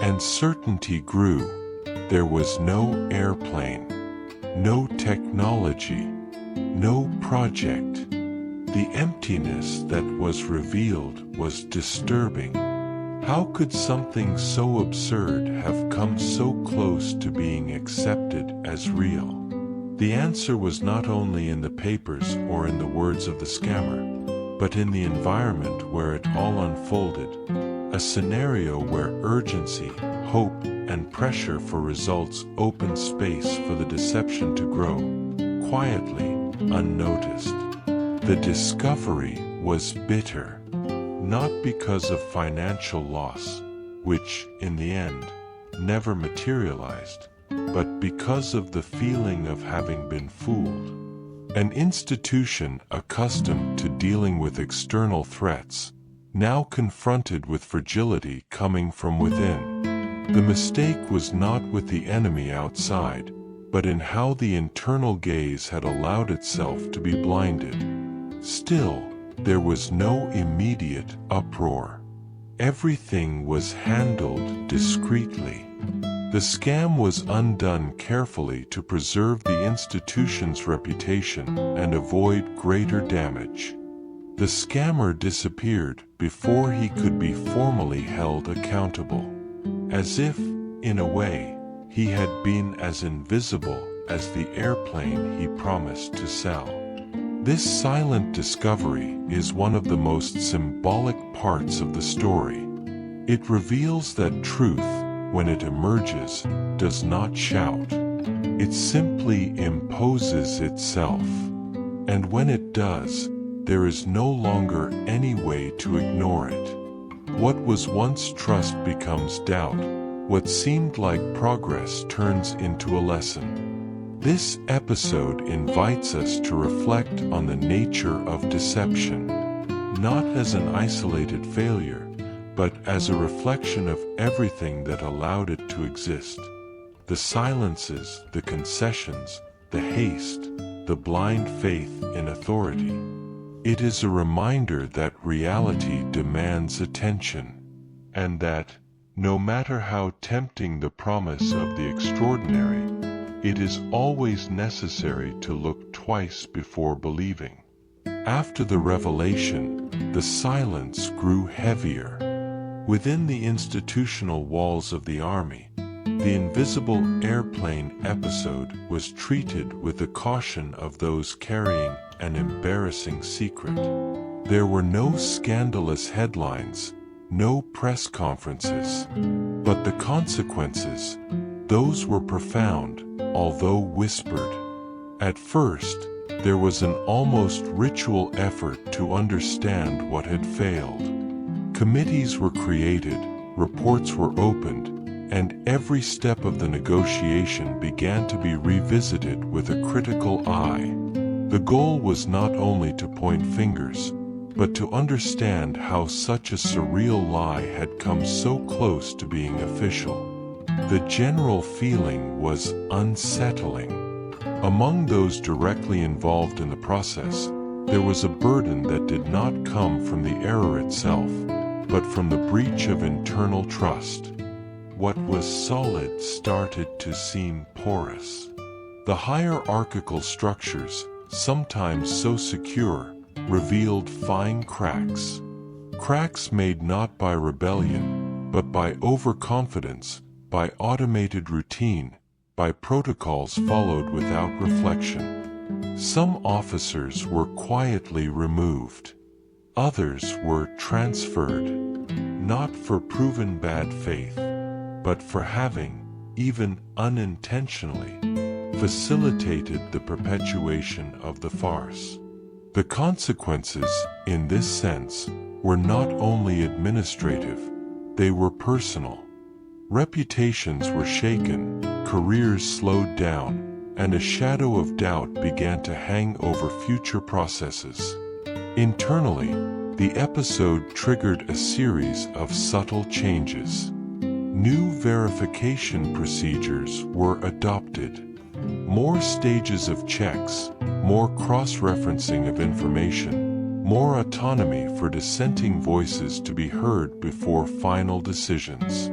and certainty grew. There was no airplane, no technology, no project. The emptiness that was revealed was disturbing. How could something so absurd have come so close to being accepted as real? The answer was not only in the papers or in the words of the scammer, but in the environment where it all unfolded, a scenario where urgency, hope, and pressure for results opened space for the deception to grow, quietly, unnoticed. The discovery was bitter, not because of financial loss, which, in the end, never materialized, but because of the feeling of having been fooled. An institution accustomed to dealing with external threats, now confronted with fragility coming from within. The mistake was not with the enemy outside, but in how the internal gaze had allowed itself to be blinded. Still, there was no immediate uproar. Everything was handled discreetly. The scam was undone carefully to preserve the institution's reputation and avoid greater damage. The scammer disappeared before he could be formally held accountable, as if, in a way, he had been as invisible as the airplane he promised to sell. This silent discovery is one of the most symbolic parts of the story. It reveals that truth, when it emerges, does not shout. It simply imposes itself. And when it does, there is no longer any way to ignore it. What was once trust becomes doubt. What seemed like progress turns into a lesson. This episode invites us to reflect on the nature of deception, not as an isolated failure, but as a reflection of everything that allowed it to exist. The silences, the concessions, the haste, the blind faith in authority. It is a reminder that reality demands attention, and that, no matter how tempting the promise of the extraordinary, it is always necessary to look twice before believing. After the revelation, the silence grew heavier. Within the institutional walls of the army, the invisible airplane episode was treated with the caution of those carrying an embarrassing secret. There were no scandalous headlines, no press conferences. But the consequences, those were profound, although whispered. At first, there was an almost ritual effort to understand what had failed. Committees were created, reports were opened, and every step of the negotiation began to be revisited with a critical eye. The goal was not only to point fingers, but to understand how such a surreal lie had come so close to being official. The general feeling was unsettling. Among those directly involved in the process, there was a burden that did not come from the error itself, but from the breach of internal trust. What was solid started to seem porous. The hierarchical structures, sometimes so secure, revealed fine cracks. Cracks made not by rebellion, but by overconfidence, by automated routine, by protocols followed without reflection. Some officers were quietly removed. Others were transferred, not for proven bad faith, but for having, even unintentionally, facilitated the perpetuation of the farce. The consequences, in this sense, were not only administrative, they were personal. Reputations were shaken, careers slowed down, and a shadow of doubt began to hang over future processes. Internally, the episode triggered a series of subtle changes. New verification procedures were adopted. More stages of checks, more cross-referencing of information, more autonomy for dissenting voices to be heard before final decisions.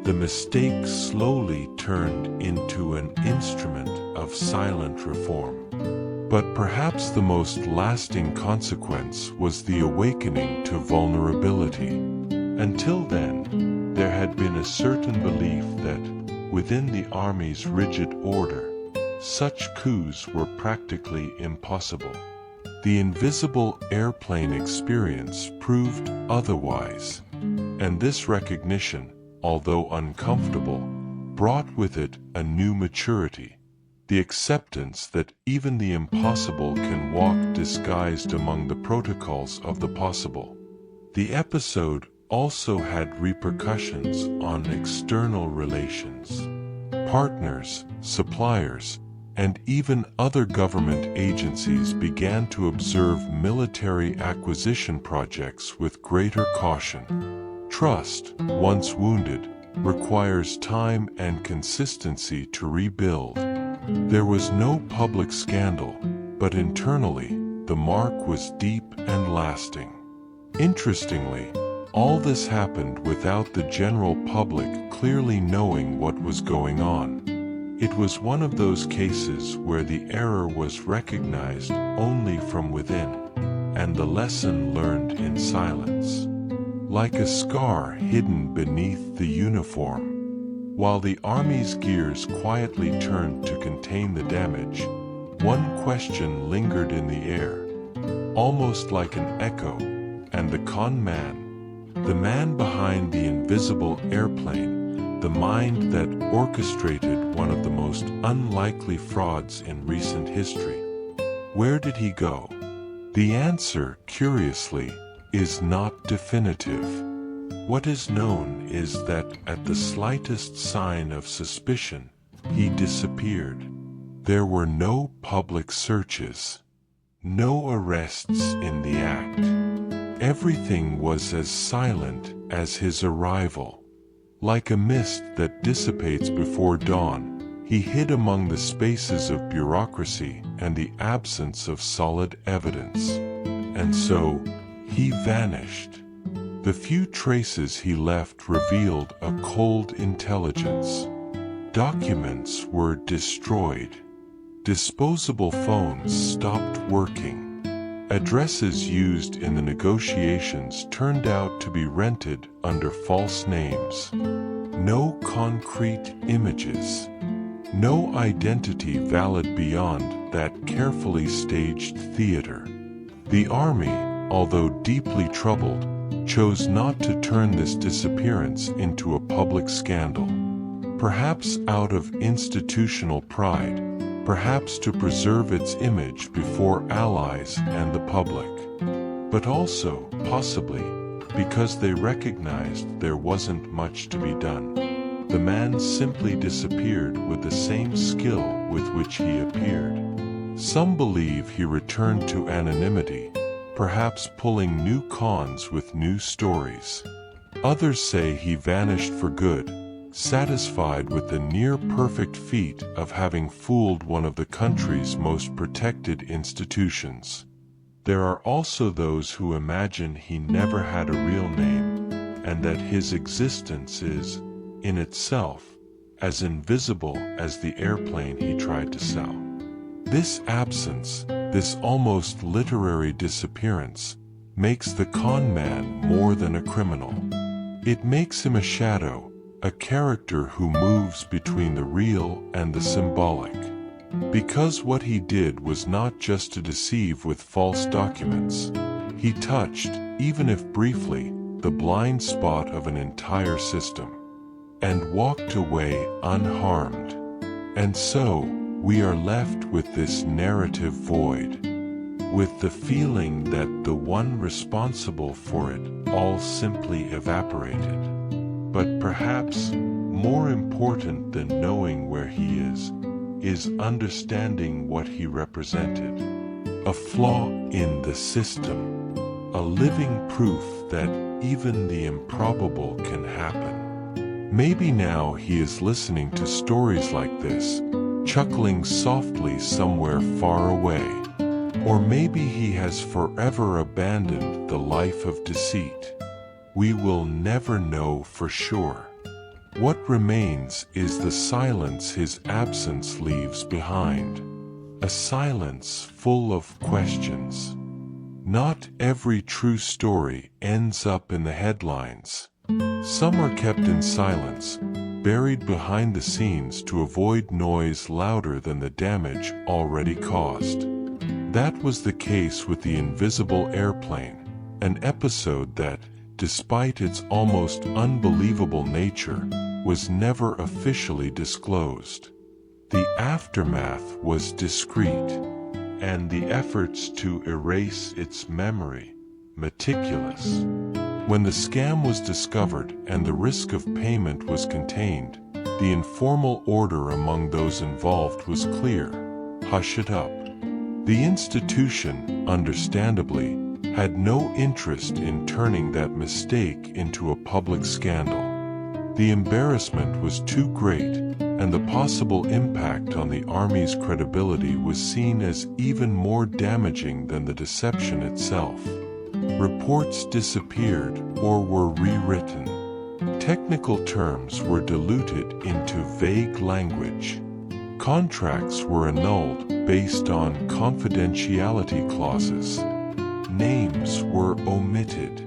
The mistake slowly turned into an instrument of silent reform. But perhaps the most lasting consequence was the awakening to vulnerability. Until then, there had been a certain belief that, within the Army's rigid order, such coups were practically impossible. The invisible airplane experience proved otherwise, and this recognition, although uncomfortable, brought with it a new maturity, the acceptance that even the impossible can walk disguised among the protocols of the possible. The episode also had repercussions on external relations. Partners, suppliers, and even other government agencies began to observe military acquisition projects with greater caution. Trust, once wounded, requires time and consistency to rebuild. There was no public scandal, but internally, the mark was deep and lasting. Interestingly, all this happened without the general public clearly knowing what was going on. It was one of those cases where the error was recognized only from within, and the lesson learned in silence. Like a scar hidden beneath the uniform. While the Army's gears quietly turned to contain ascertain the damage, one question lingered in the air, almost like an echo, and the con man, the man behind the invisible airplane, the mind that orchestrated one of the most unlikely frauds in recent history. Where did he go? The answer, curiously, is not definitive. What is known is that at the slightest sign of suspicion, he disappeared. There were no public searches, no arrests in the act. Everything was as silent as his arrival. Like a mist that dissipates before dawn, he hid among the spaces of bureaucracy and the absence of solid evidence. And so, he vanished. The few traces he left revealed a cold intelligence. Documents were destroyed. Disposable phones stopped working. Addresses used in the negotiations turned out to be rented under false names. No concrete images. No identity valid beyond that carefully staged theater. The army, although deeply troubled, chose not to turn this disappearance into a public scandal. Perhaps out of institutional pride, perhaps to preserve its image before allies and the public. But also, possibly, because they recognized there wasn't much to be done. The man simply disappeared with the same skill with which he appeared. Some believe he returned to anonymity, perhaps pulling new cons with new stories. Others say he vanished for good, satisfied with the near-perfect feat of having fooled one of the country's most protected institutions. There are also those who imagine he never had a real name, and that his existence is, in itself, as invisible as the airplane he tried to sell. This absence, this almost literary disappearance, makes the con man more than a criminal. It makes him a shadow, a character who moves between the real and the symbolic. Because what he did was not just to deceive with false documents. He touched, even if briefly, the blind spot of an entire system, and walked away unharmed. And so, we are left with this narrative void, with the feeling that the one responsible for it all simply evaporated. But perhaps, more important than knowing where he is understanding what he represented. A flaw in the system, a living proof that even the improbable can happen. Maybe now he is listening to stories like this, chuckling softly somewhere far away. Or maybe he has forever abandoned the life of deceit. We will never know for sure. What remains is the silence his absence leaves behind. A silence full of questions. Not every true story ends up in the headlines. Some are kept in silence, buried behind the scenes to avoid noise louder than the damage already caused. That was the case with the invisible airplane, an episode that, despite its almost unbelievable nature, was never officially disclosed. The aftermath was discreet, and the efforts to erase its memory, meticulous. When the scam was discovered and the risk of payment was contained, the informal order among those involved was clear: hush it up. The institution, understandably, had no interest in turning that mistake into a public scandal. The embarrassment was too great, and the possible impact on the Army's credibility was seen as even more damaging than the deception itself. Reports disappeared or were rewritten. Technical terms were diluted into vague language. Contracts were annulled based on confidentiality clauses. Names were omitted,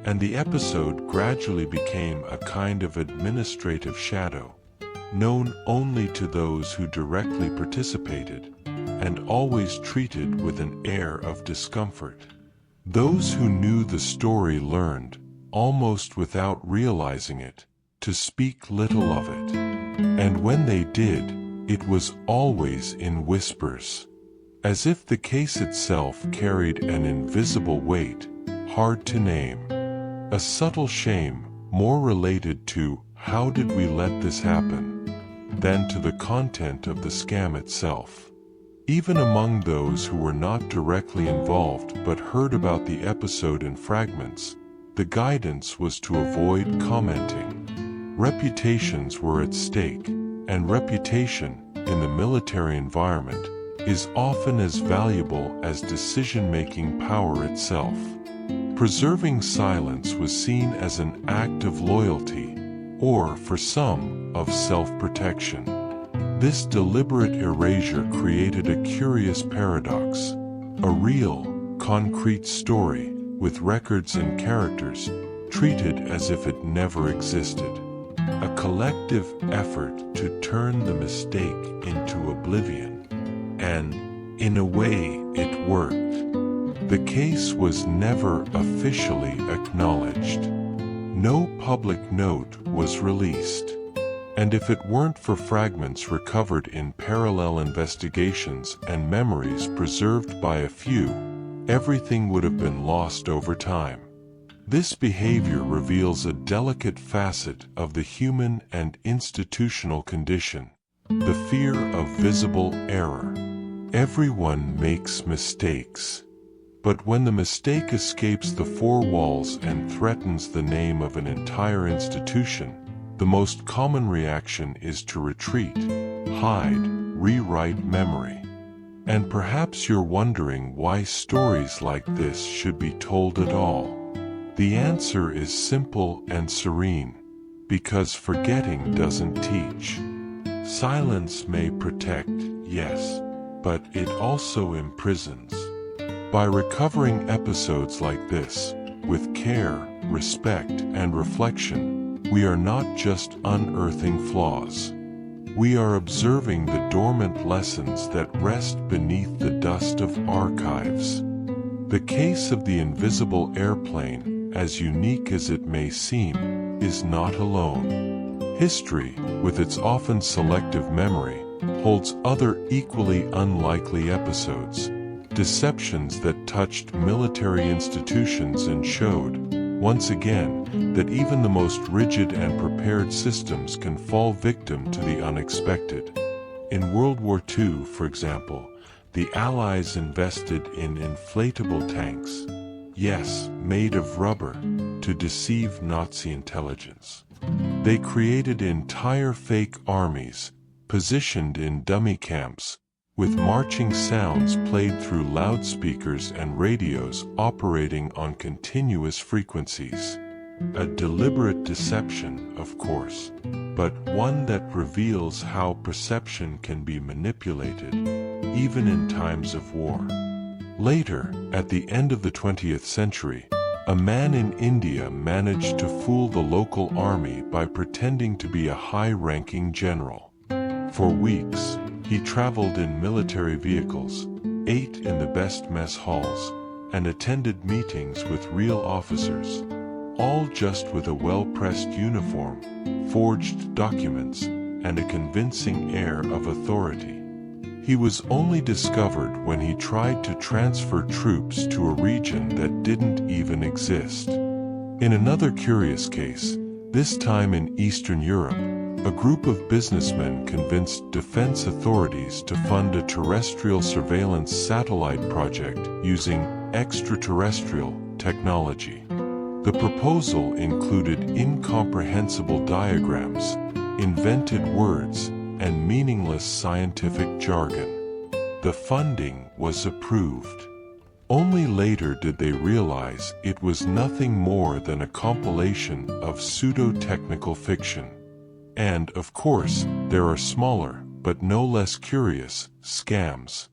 and the episode gradually became a kind of administrative shadow, known only to those who directly participated, and always treated with an air of discomfort. Those who knew the story learned, almost without realizing it, to speak little of it. And when they did, it was always in whispers, as if the case itself carried an invisible weight, hard to name. A subtle shame, more related to "how did we let this happen?" than to the content of the scam itself. Even among those who were not directly involved but heard about the episode in fragments, the guidance was to avoid commenting. Reputations were at stake, and reputation, in the military environment, is often as valuable as decision-making power itself. Preserving silence was seen as an act of loyalty, or, for some, of self-protection. This deliberate erasure created a curious paradox. A real, concrete story, with records and characters, treated as if it never existed. A collective effort to turn the mistake into oblivion. And, in a way, it worked. The case was never officially acknowledged. No public note was released. And if it weren't for fragments recovered in parallel investigations and memories preserved by a few, everything would have been lost over time. This behavior reveals a delicate facet of the human and institutional condition, the fear of visible error. Everyone makes mistakes. But when the mistake escapes the four walls and threatens the name of an entire institution, the most common reaction is to retreat, hide, rewrite memory. And perhaps you're wondering why stories like this should be told at all. The answer is simple and serene. Because forgetting doesn't teach. Silence may protect, yes, but it also imprisons. By recovering episodes like this, with care, respect, and reflection, we are not just unearthing flaws. We are observing the dormant lessons that rest beneath the dust of archives. The case of the invisible airplane, as unique as it may seem, is not alone. History, with its often selective memory, holds other equally unlikely episodes. Deceptions that touched military institutions and showed, once again, that even the most rigid and prepared systems can fall victim to the unexpected. In World War II, for example, the Allies invested in inflatable tanks, yes, made of rubber, to deceive Nazi intelligence. They created entire fake armies, positioned in dummy camps, with marching sounds played through loudspeakers and radios operating on continuous frequencies. A deliberate deception, of course, but one that reveals how perception can be manipulated, even in times of war. Later, at the end of the 20th century, a man in India managed to fool the local army by pretending to be a high-ranking general. For weeks, he traveled in military vehicles, ate in the best mess halls, and attended meetings with real officers, all just with a well-pressed uniform, forged documents, and a convincing air of authority. He was only discovered when he tried to transfer troops to a region that didn't even exist. In another curious case, this time in Eastern Europe, a group of businessmen convinced defense authorities to fund a terrestrial surveillance satellite project using extraterrestrial technology. The proposal included incomprehensible diagrams, invented words, and meaningless scientific jargon. The funding was approved. Only later did they realize it was nothing more than a compilation of pseudo-technical fiction. And, of course, there are smaller, but no less curious, scams.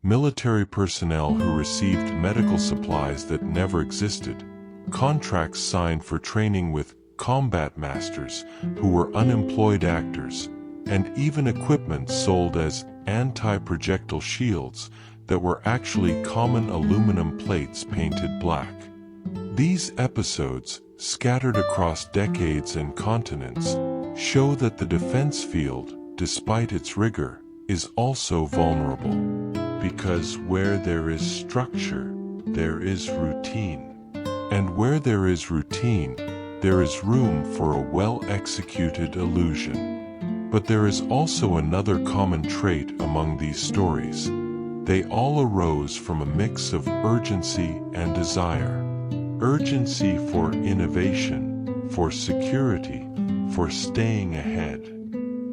Military personnel who received medical supplies that never existed, contracts signed for training with combat masters who were unemployed actors, and even equipment sold as anti-projectile shields that were actually common aluminum plates painted black. These episodes, scattered across decades and continents, show that the defense field, despite its rigor, is also vulnerable. Because where there is structure, there is routine. And where there is routine, there is room for a well-executed illusion. But there is also another common trait among these stories. They all arose from a mix of urgency and desire. Urgency for innovation, for security, for staying ahead,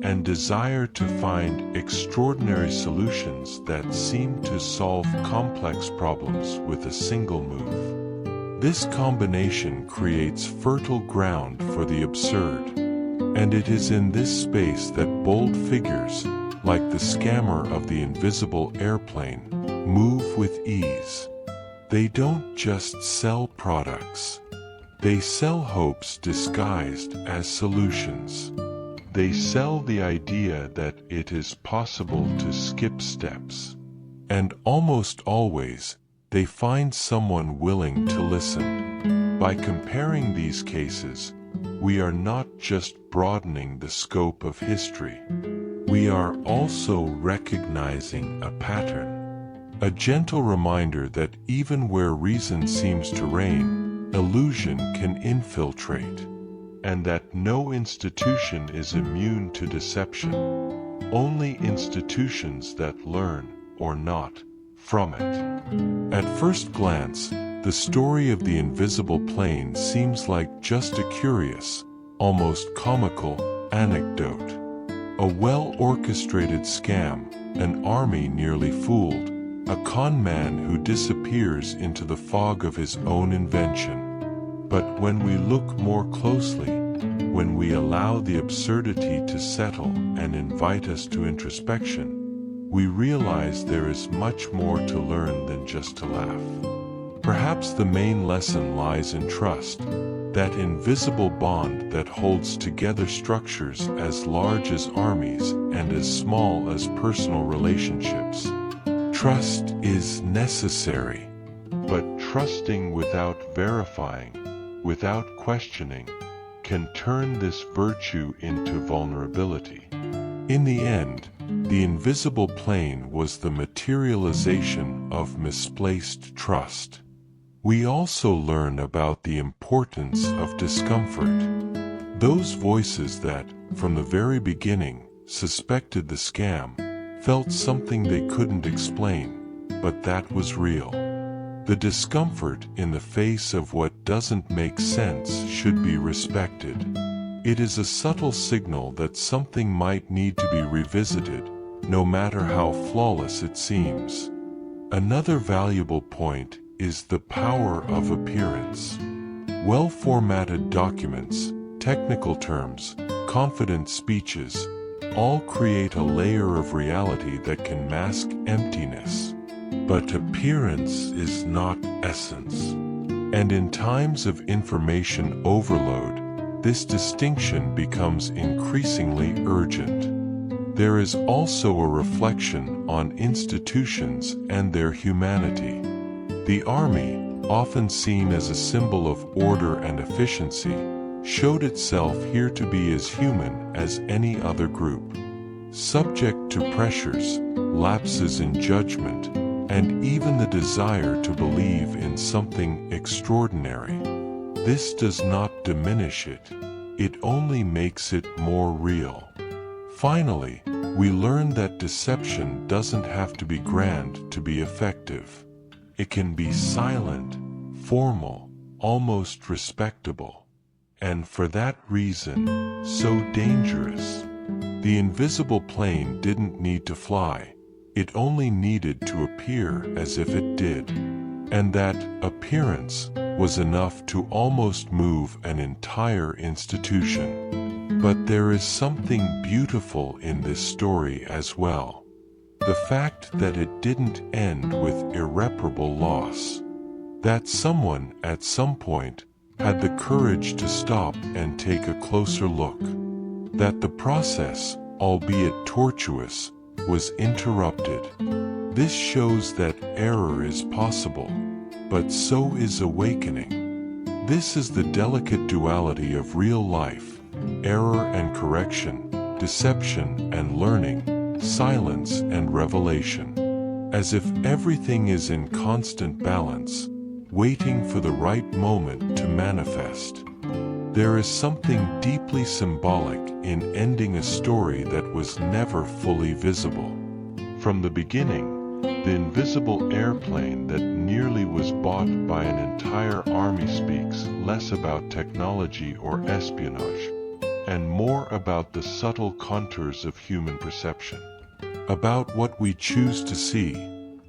and desire to find extraordinary solutions that seem to solve complex problems with a single move. This combination creates fertile ground for the absurd, and it is in this space that bold figures, like the scammer of the invisible airplane, move with ease. They don't just sell products. They sell hopes disguised as solutions. They sell the idea that it is possible to skip steps. And almost always, they find someone willing to listen. By comparing these cases, we are not just broadening the scope of history. We are also recognizing a pattern. A gentle reminder that even where reason seems to reign, illusion can infiltrate, and that no institution is immune to deception, only institutions that learn, or not, from it. At first glance, the story of the invisible plane seems like just a curious, almost comical, anecdote. A well-orchestrated scam, an army nearly fooled, a con man who disappears into the fog of his own invention. But when we look more closely, when we allow the absurdity to settle and invite us to introspection, we realize there is much more to learn than just to laugh. Perhaps the main lesson lies in trust, that invisible bond that holds together structures as large as armies and as small as personal relationships. Trust is necessary, but trusting without verifying, without questioning, can turn this virtue into vulnerability. In the end, the invisible plane was the materialization of misplaced trust. We also learn about the importance of discomfort. Those voices that, from the very beginning, suspected the scam, felt something they couldn't explain, but that was real. The discomfort in the face of what doesn't make sense should be respected. It is a subtle signal that something might need to be revisited, no matter how flawless it seems. Another valuable point is the power of appearance. Well-formatted documents, technical terms, confident speeches, all create a layer of reality that can mask emptiness. But appearance is not essence. And in times of information overload, this distinction becomes increasingly urgent. There is also a reflection on institutions and their humanity. The army, often seen as a symbol of order and efficiency, showed itself here to be as human as any other group. Subject to pressures, lapses in judgment, and even the desire to believe in something extraordinary. This does not diminish it, it only makes it more real. Finally, we learn that deception doesn't have to be grand to be effective. It can be silent, formal, almost respectable. And for that reason, so dangerous. The invisible plane didn't need to fly. It only needed to appear as if it did. And that appearance was enough to almost move an entire institution. But there is something beautiful in this story as well. The fact that it didn't end with irreparable loss. That someone at some point had the courage to stop and take a closer look. That the process, albeit tortuous, was interrupted. This shows that error is possible, but so is awakening. This is the delicate duality of real life: error and correction, deception and learning, silence and revelation. As if everything is in constant balance, waiting for the right moment to manifest. There is something deeply symbolic in ending a story that was never fully visible. From the beginning, the invisible airplane that nearly was bought by an entire army speaks less about technology or espionage, and more about the subtle contours of human perception, about what we choose to see,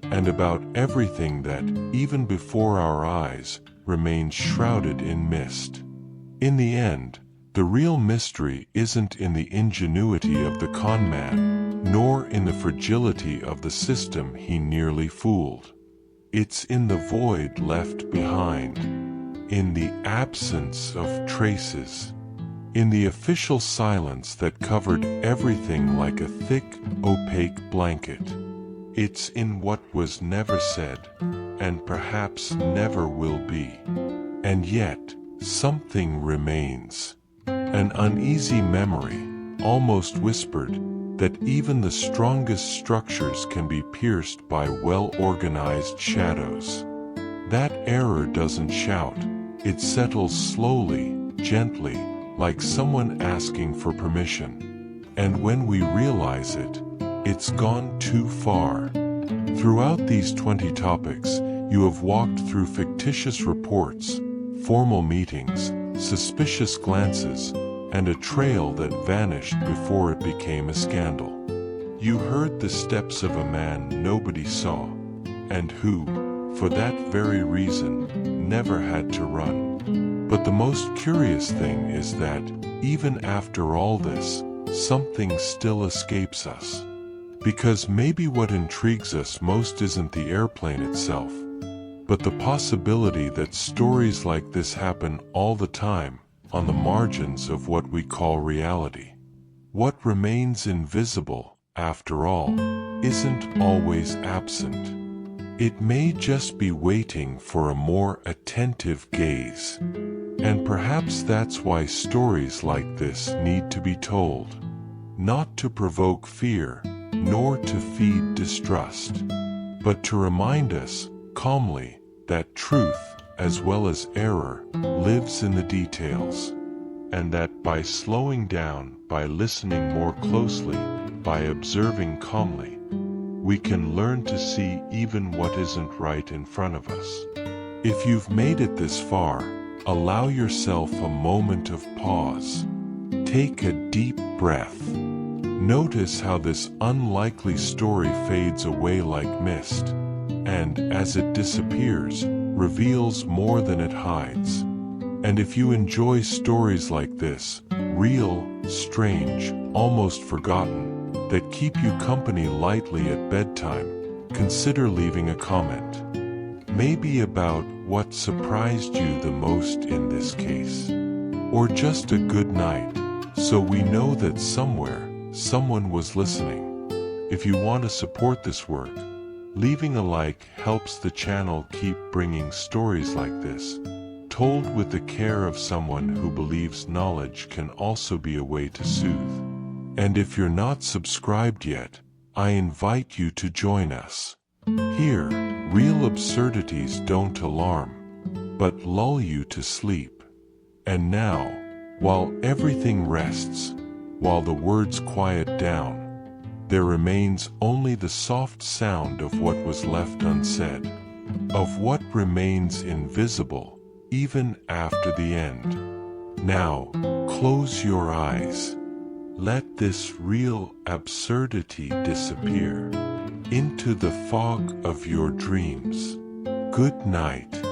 and about everything that, even before our eyes, remains shrouded in mist. In the end, the real mystery isn't in the ingenuity of the con man, nor in the fragility of the system he nearly fooled. It's in the void left behind, in the absence of traces, in the official silence that covered everything like a thick, opaque blanket. It's in what was never said, and perhaps never will be. And yet, something remains. An uneasy memory, almost whispered, that even the strongest structures can be pierced by well-organized shadows. That error doesn't shout, it settles slowly, gently, like someone asking for permission. And when we realize it, it's gone too far. Throughout these 20 topics, you have walked through fictitious reports, formal meetings, suspicious glances, and a trail that vanished before it became a scandal. You heard the steps of a man nobody saw, and who, for that very reason, never had to run. But the most curious thing is that, even after all this, something still escapes us. Because maybe what intrigues us most isn't the airplane itself, but the possibility that stories like this happen all the time, on the margins of what we call reality. What remains invisible, after all, isn't always absent. It may just be waiting for a more attentive gaze. And perhaps that's why stories like this need to be told. Not to provoke fear, nor to feed distrust, but to remind us, calmly, that truth, as well as error, lives in the details, and that by slowing down, by listening more closely, by observing calmly, we can learn to see even what isn't right in front of us. If you've made it this far, allow yourself a moment of pause. Take a deep breath. Notice how this unlikely story fades away like mist, and as it disappears, reveals more than it hides. And if you enjoy stories like this, real, strange, almost forgotten, that keep you company lightly at bedtime, consider leaving a comment. Maybe about what surprised you the most in this case. Or just a good night, so we know that somewhere, someone was listening. If you want to support this work, leaving a like helps the channel keep bringing stories like this, told with the care of someone who believes knowledge can also be a way to soothe. And if you're not subscribed yet, I invite you to join us. Here, real absurdities don't alarm, but lull you to sleep. And now, while everything rests, while the words quiet down, there remains only the soft sound of what was left unsaid, of what remains invisible, even after the end. Now, close your eyes. Let this real absurdity disappear into the fog of your dreams. Good night.